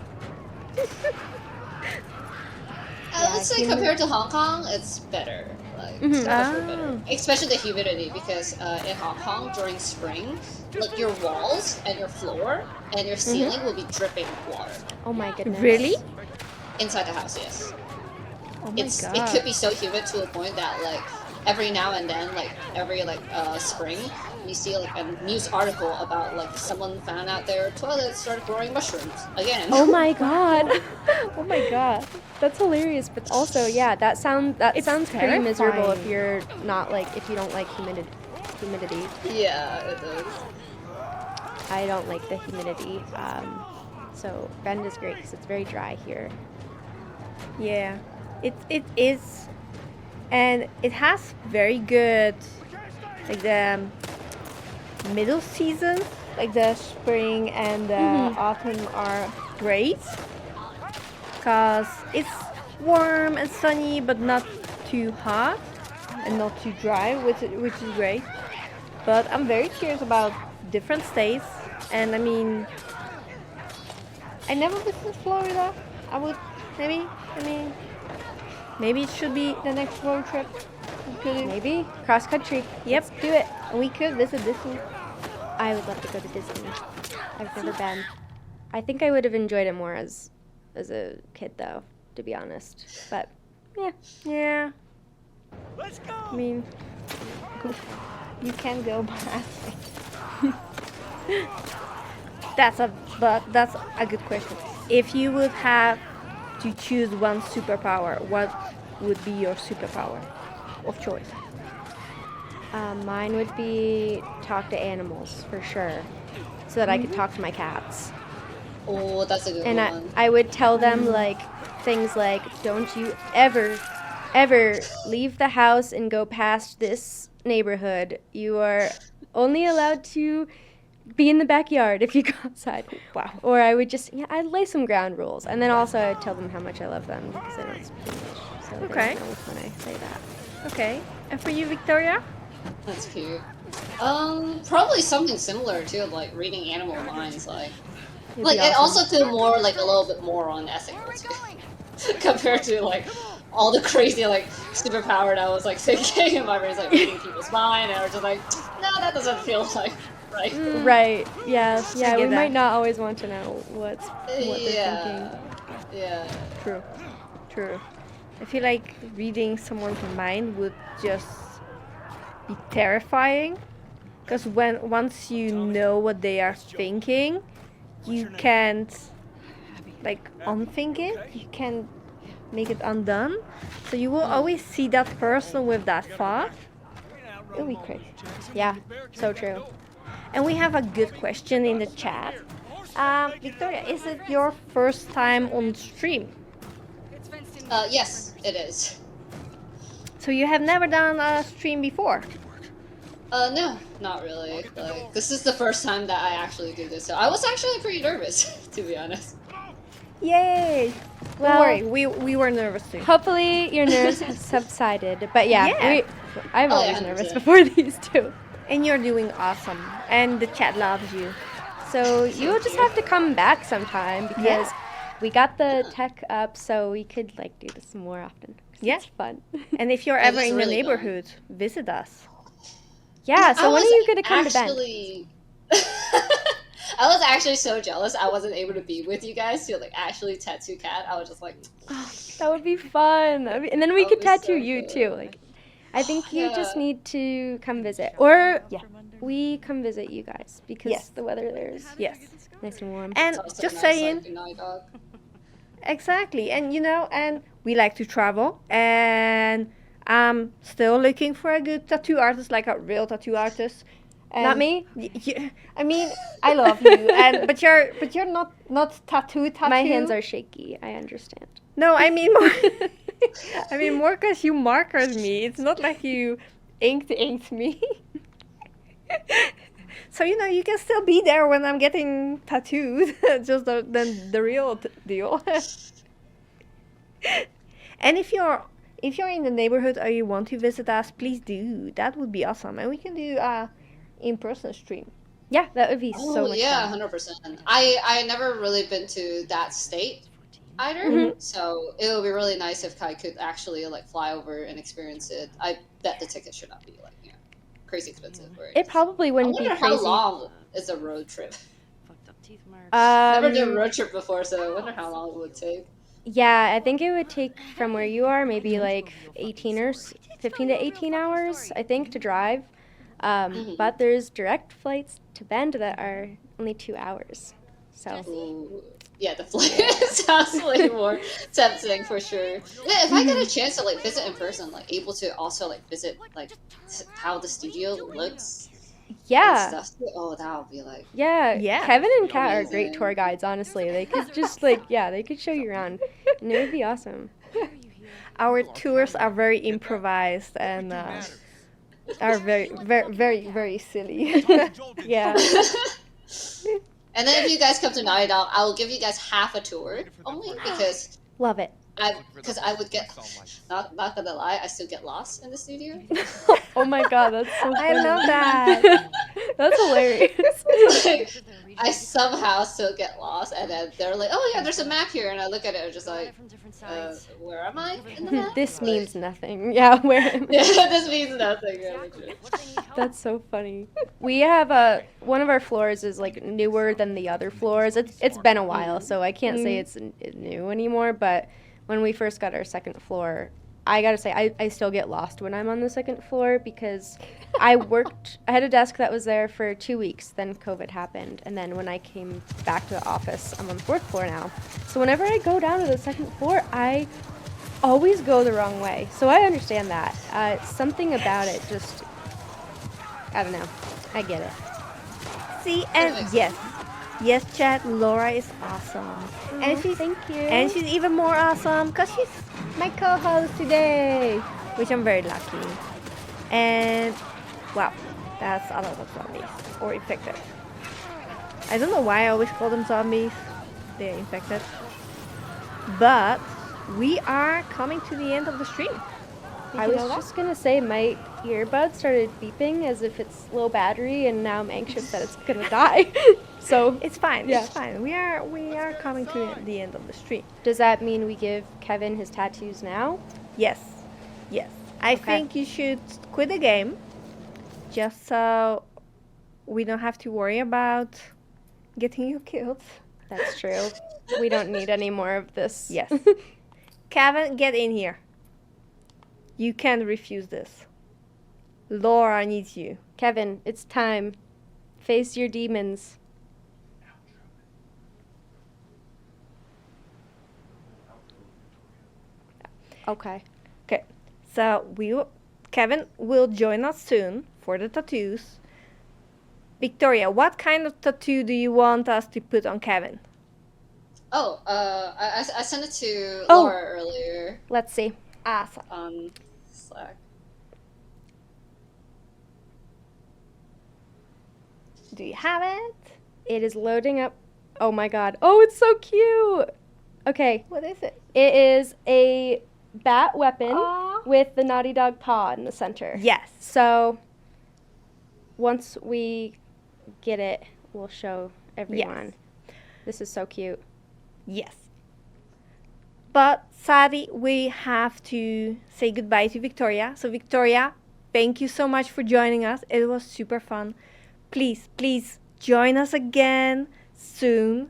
I would say compared to Hong Kong, it's better. Like, it's much better. Especially the humidity, because in Hong Kong during spring, like your walls and your floor and your ceiling will be dripping with water. Oh my goodness. Really? Inside the house, yes. Oh my It god. could be so humid to a point that like every now and then, like every spring, you see like a news article about like someone found out their toilet started growing mushrooms again. Oh my god. Oh my god. That's hilarious, but also yeah, that sounds pretty miserable if terrifying. you're not like if you don't like humidity. Yeah, it does. I don't like the humidity. So Bend is great because it's very dry here. Yeah, it is, and it has very good, like the middle seasons, like the spring and the autumn are great, cause it's warm and sunny but not too hot and not too dry, which is great. But I'm very curious about different states, and I mean, I never visited Florida. I would maybe it should be the next road trip. We could, Maybe cross country. Yep. Let's do it. and we could visit Disney. I would love to go to Disney. I've never been. I think I would have enjoyed it more as a kid though, to be honest. But Yeah. Let's go. I mean, you can go past. That's a good question. If you would have to choose one superpower, what would be your superpower of choice? Mine would be talk to animals for sure, so that I could talk to my cats. Oh, that's a good And one. I would tell them like things like, don't you ever leave the house and go past this neighborhood. You are only allowed to be in the backyard if you go outside. Wow. Or I would just, I'd lay some ground rules. And then also I'd tell them how much I love them because I don't speak English. So Okay. they don't know when I say that. Okay. And for you, Victoria? That's cute. Probably something similar too, like reading animal minds. Like It'd it be awesome. also feel more like a little bit more unethical too, compared to like all the crazy like superpower that I was like thinking in my brain, like reading people's mind, and I was just like, no, that doesn't feel like right. Right. Yeah. Yeah. get We that. might not always want to know what they're thinking. Yeah. True. True. I feel like reading someone's mind would just be terrifying. Because once you know what they are thinking, you can't like unthink it. You can make it undone. So you will always see that person with that thought. It'll be crazy. Yeah. So true. And we have a good question in the chat. Victoria, is it your first time on stream? Yes, it is. So you have never done a stream before? No, not really. Like, this is the first time that I actually do this, so I was actually pretty nervous, to be honest. Yay! Well- Don't worry, we were nervous too. Hopefully your nerves have subsided. But yeah, Yeah. I'm Oh, always yeah, nervous 100%. before these two. And you're doing awesome. And the chat loves you. So you'll just have to come back sometime because Yeah. we got the tech up, so we could like do this more often. 'Cause Yeah. It's fun. And if you're It ever is in really the fun. neighborhood, visit us. Yeah, so I when are was you gonna come to Bend? actually... I was actually so jealous I wasn't able to be with you guys to like actually tattoo Cat. I was just like, That would be fun. And then we That could would be tattoo so you good. too. Like, I think you just Yeah. need to come visit, or Yeah. we come visit you guys because Yes. the weather there is Yes. nice and warm. And it's also just nice, saying, like, night dog. exactly. And and we like to travel. And I'm still looking for a good tattoo artist, like a real tattoo artist. And Not me. I mean, I love you, but you're not tattoo. My hands are shaky. I understand. No, I mean more. I mean more because you markered me. It's not like you inked me. So you can still be there when I'm getting tattooed. Just the real deal. And if you're in the neighborhood or you want to visit us, please do. That would be awesome, and we can do a in-person stream. Yeah, that would be so Oh much yeah, fun. 100%. I never really been to that state either, Mm-hmm. so it would be really nice if I could actually like fly over and experience it. I bet the ticket should not be like crazy expensive. Right? It probably I wouldn't be wonder crazy. how long is a road trip. Fucked up teeth marks. Never did a Um, road trip before, so I wonder how long it would take. yeah, I think it would take from where you are maybe like 15 to 18 hours, I think, to drive. But there's direct flights to Bend that are only 2 hours. So Ooh. Yeah, the flight sounds way more tempting for sure. Yeah, if I get a chance to like visit in person, like able to also like visit like how the studio looks and yeah, stuff. Oh, that would be like Yeah. Kevin and Kat are great Amazing. tour guides. Honestly, they could just they could show you around, and it would be awesome. Our tours are very improvised and are very, very, very, very silly. Yeah. And then if you guys come to Naughty Dog, I will give you guys half a tour only because Love it. I would get not gonna lie, I still get lost in the studio. Oh my god, that's so funny. I love that. That's hilarious. Like, I somehow still get lost, and then they're like, "Oh yeah, there's a map here," and I look at it, and just like, From different sides. "Where am I in the map?" This Like, means nothing. Yeah, where yeah, this means nothing. Really. That's so funny. We have one of our floors is like newer than the other floors. It's been a while, so I can't say it's new anymore. But when we first got our second floor, I gotta say, I still get lost when I'm on the second floor because I had a desk that was there for 2 weeks, then COVID happened, and then when I came back to the office, I'm on the 4th floor now. So whenever I go down to the second floor, I always go the wrong way. So I understand that. Something about it just, I don't know. I get it. See, and yes, chat. Laura is awesome, and she's Thank you. and she's even more awesome because she's my co-host today, which I'm very lucky. And wow, that's a lot of zombies or infected. I don't know why I always call them zombies. They're infected. But we are coming to the end of the stream. Did I you was know that? just gonna say my earbud started beeping as if it's low battery, and now I'm anxious that it's gonna die. So It's fine. Yeah. It's fine. We are coming to the end of the stream. does that mean we give Kevin his tattoos now? Yes. Yes. I Okay. think you should quit the game just so we don't have to worry about getting you killed. That's true. We don't need any more of this. Yes. Kevin, get in here. You can't refuse this. Laura needs you. Kevin, it's time. Face your demons. Okay. Okay. So Kevin will join us soon for the tattoos. Victoria, what kind of tattoo do you want us to put on Kevin? Oh, I sent it to Oh. Laura earlier Let's see. Awesome. on Slack. Do you have it? It is loading up. Oh my god. Oh, it's so cute. Okay. What is it? It is a bat weapon Aw. with the Naughty Dog paw in the center. Yes. So once we get it, we'll show everyone. This is so cute. Yes. But sadly, we have to say goodbye to Victoria. So Victoria, thank you so much for joining us. It was super fun. Please, please join us again soon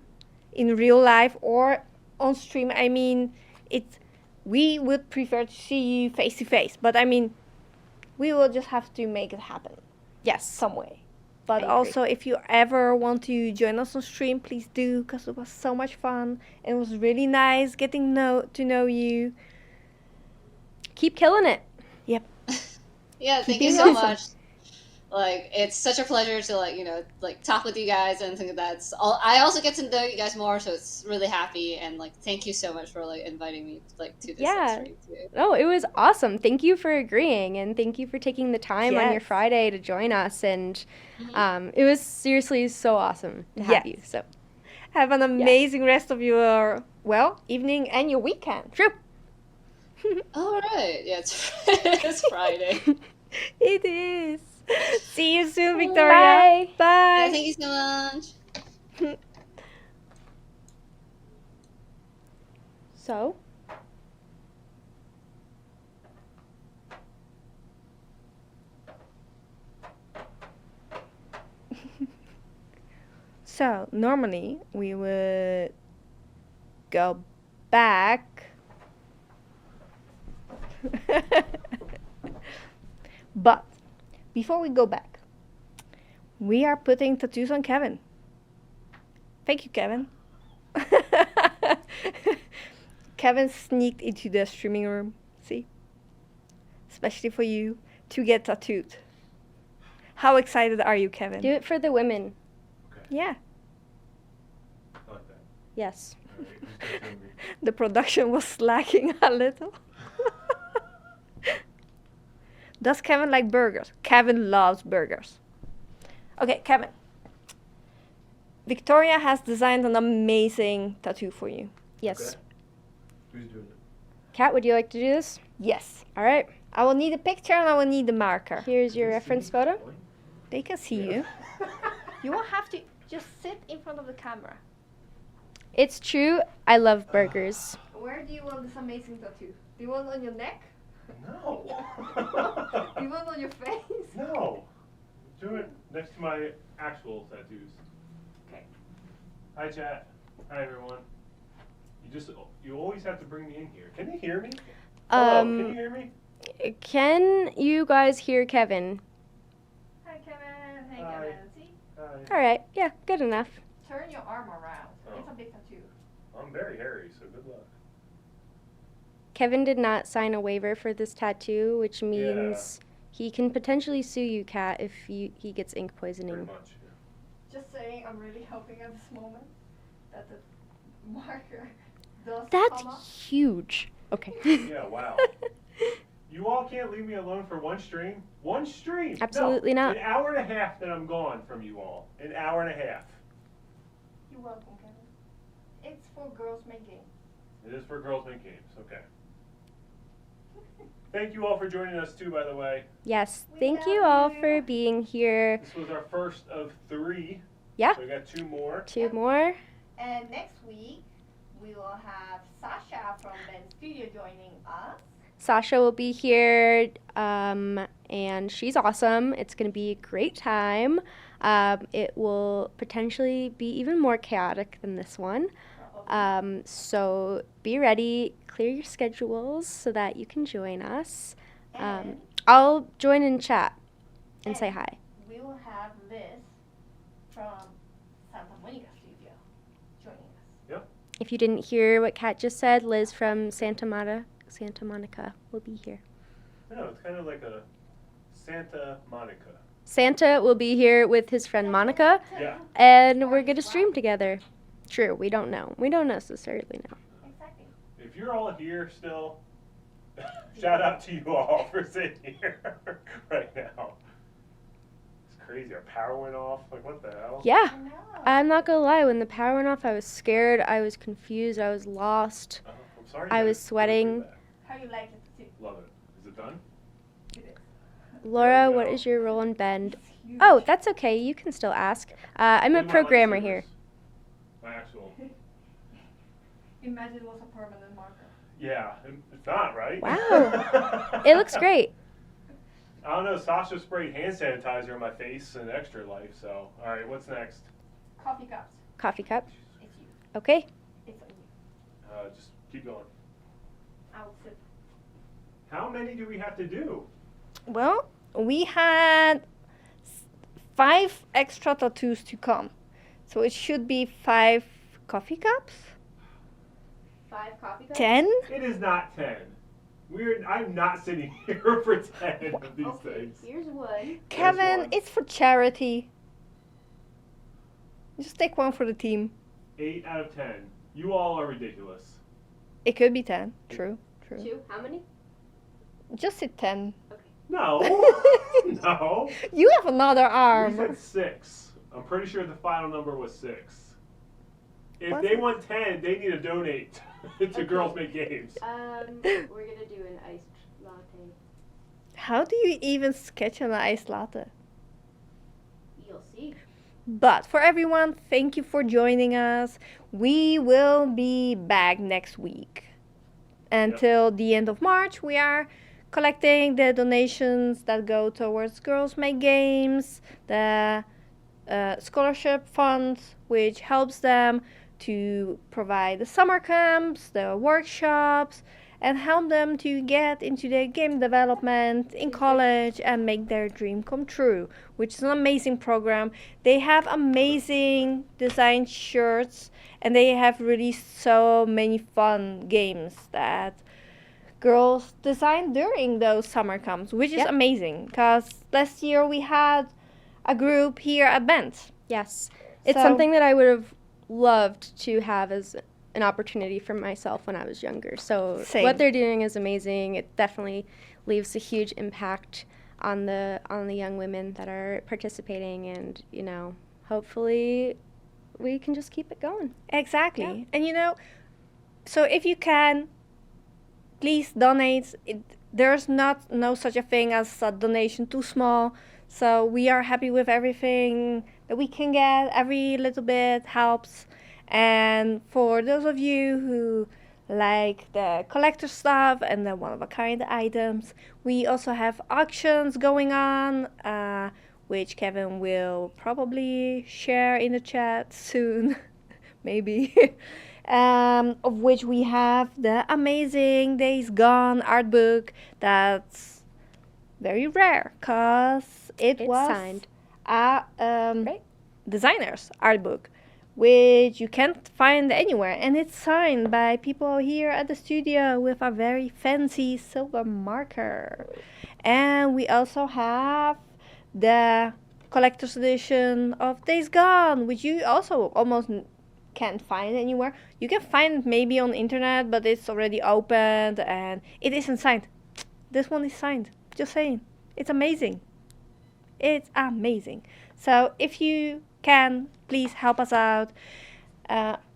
in real life or on stream. I mean, we would prefer to see you face to face, but I mean, we will just have to make it happen Yes. some way. But I agree. also, if you ever want to join us on stream, please do, because it was so much fun. It was really nice getting to know you. Keep killing it. Yep. Yeah, thank being you so awesome. much. Like, it's such a pleasure to talk with you guys and think that's all. I also get to know you guys more, so it's really happy and thank you so much for inviting me to this Yeah. stream too. Oh, it was awesome. Thank you for agreeing, and thank you for taking the time on your Yes. Friday to join us. And it was seriously so awesome to have Yes. you. So Have an amazing rest of your, evening and your weekend. true. All right, yeah, it's Friday. It is. See you soon, Victoria. Bye. Bye. Yeah, thank you so much. So So normally we would go back. But before we go back, we are putting tattoos on Kevin. Thank you, Kevin. Kevin sneaked into the streaming room, see? Especially for you to get tattooed. How excited are you, Kevin? do it for the women. Yeah. I like that. Yes. All right, who's tattooing me? The production was slacking a little. Does Kevin like burgers? Kevin loves burgers. Okay, Kevin. Victoria has designed an amazing tattoo for you. Yes. Okay. Who's doing it? Kat, would you like to do this? Yes. All right. I will need a picture and I will need the marker. Here's your reference photo. They can see you. You won't have to just sit in front of the camera. It's true. I love burgers. Where do you want this amazing tattoo? Do you want it on your neck? No. Do you want it on your face? No. Do it next to my actual tattoos. Okay. Hi, chat. Hi, everyone. You always have to bring me in here. Can they hear me? Hello, can you hear me? Can you guys hear Kevin? Hi, Kevin. Hey, Hi. Kevin. See? Hi. All right. Yeah, good enough. Turn your arm around. Oh. It's a big tattoo. I'm very hairy, so good luck. Kevin did not sign a waiver for this tattoo, which means he can potentially sue you, Kat, if he gets ink Pretty poisoning. much. Just saying, I'm really hoping at this moment that the marker does That's come up. huge. Okay. Yeah, wow. You all can't leave me alone for one stream? One stream? Absolutely No, not. An hour and a half that I'm gone from you all. An hour and a half. You're welcome, Kevin. It's for Girls Make Games. It is for Girls Make Games, okay. Thank you all for joining us too, by the way. Yes. We Thank you love all you. for being here. This was our first of 3. Yeah. So we got 2 more. 2 more. And next week, we will have Sasha from Ben Studio joining us. Sasha will be here, and she's awesome. It's going to be a great time. It will potentially be even more chaotic than this one. So be ready, clear your schedules so that you can join us. And I'll join in chat and say hi. we will have Liz from Santa Monica Studio joining us. If you didn't hear what Kat just said, Liz from Santa Monica will be here. No, it's kind of like a Santa Monica. Santa will be here with his friend Monica, Yeah. and we're going to stream together. True, we don't know. We don't necessarily know. Exactly. If you're all here still, shout out to you all for sitting here right now. It's crazy. Our power went off. Like, what the hell? Yeah, I know. I'm not gonna lie. When the power went off, I was scared. I was confused. I was lost. I'm sorry. I you was guys sweating. went through How you like it too? that. Love it. Is it done? Laura, we what go. is your roll and bend? It's huge. Oh, that's okay. You can still ask. I'm a Look at my programmer lightsabers. here. My actual. Imagine it was a permanent marker. Yeah, it's not, right? Wow. It looks great. I don't know. Sasha sprayed hand sanitizer on my face and Extra Life, so. All right, what's next? Coffee cups. Coffee cup. It's you. Okay. It's on you. Just keep going. I will sip. How many do we have to do? Well, we had 5 extra tattoos to come. So it should be 5 coffee cups. 5 coffee cups. 10? It is not 10. I'm not sitting here for 10 of these things. Here's one. Kevin, one. it's for charity. Just take one for the team. 8 out of 10. You all are ridiculous. It could be 10. True. True. 2. How many? Just say 10. No. No. You have another We arm. said 6. I'm pretty sure the final number was 6. If Was they it? want 10, they need to donate to Girls Make Games. We're gonna do an iced latte. How do you even sketch an iced latte? You'll see. But for everyone, thank you for joining us. We will be back next week. Until the end of March, we are collecting the donations that go towards Girls Make Games, the scholarship funds, which helps them to provide the summer camps, the workshops, and help them to get into their game development in college and make their dream come true, which is an amazing program. They have amazing designed shirts, and they have released so many fun games that girls designed during those summer camps, which is amazing, because last year we had a group here at Bent. Yes. It's So- something that I would have loved to have as an opportunity for myself when I was younger. So Same. what they're doing is amazing. It definitely leaves a huge impact on the young women that are participating, and hopefully we can just keep it going. Exactly. And so if you can, please donate. There's no such a thing as a donation too small. So we are happy with everything that we can get. Every little bit helps. And for those of you who like the collector stuff and the one-of-a-kind items, we also have auctions going on, which Kevin will probably share in the chat soon, maybe. of which we have the amazing Days Gone art book that's very rare because it was signed. a Right. designer's art book, which you can't find anywhere, and it's signed by people here at the studio with a very fancy silver marker. And we also have the collector's edition of Days Gone, which you also almost can't find anywhere. You can find it maybe on the internet, but it's already opened and it isn't signed. This one is signed. Just saying. It's amazing. It's amazing. So if you can, please help us out.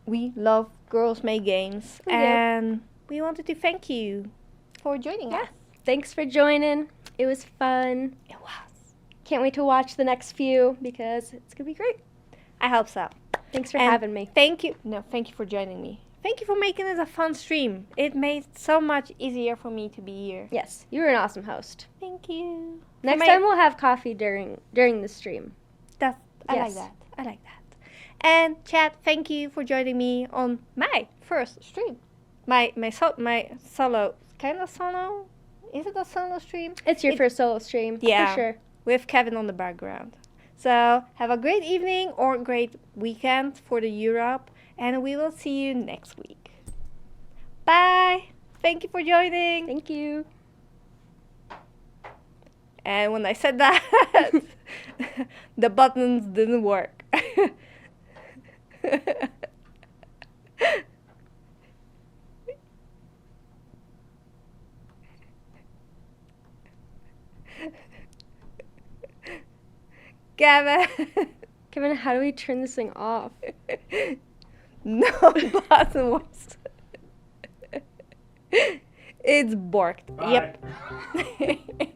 We love Girls Make Games, We do. and we wanted to thank you for joining us. Thanks for joining. It was fun. It was. Can't wait to watch the next few because it's gonna be great. I hope so. Thanks for And having me. Thank you. No, thank you for joining me. Thank you for making it a fun stream. It made it so much easier for me to be here. Yes, you were an awesome host. Thank you. Next my- time we'll have coffee during the stream. I like Yes. that. I like that. And chat, thank you for joining me on my first stream. My solo, kind of solo. Is it a solo stream? It's your first solo stream. Yeah. For sure. With Kevin on the background. So have a great evening or great weekend for the Europe, and we will see you next week. Bye. Thank you for joining. Thank you. And when I said that, the buttons didn't work. Gavin. Kevin, how do we turn this thing off? No button works. It's borked. Bye. Yep.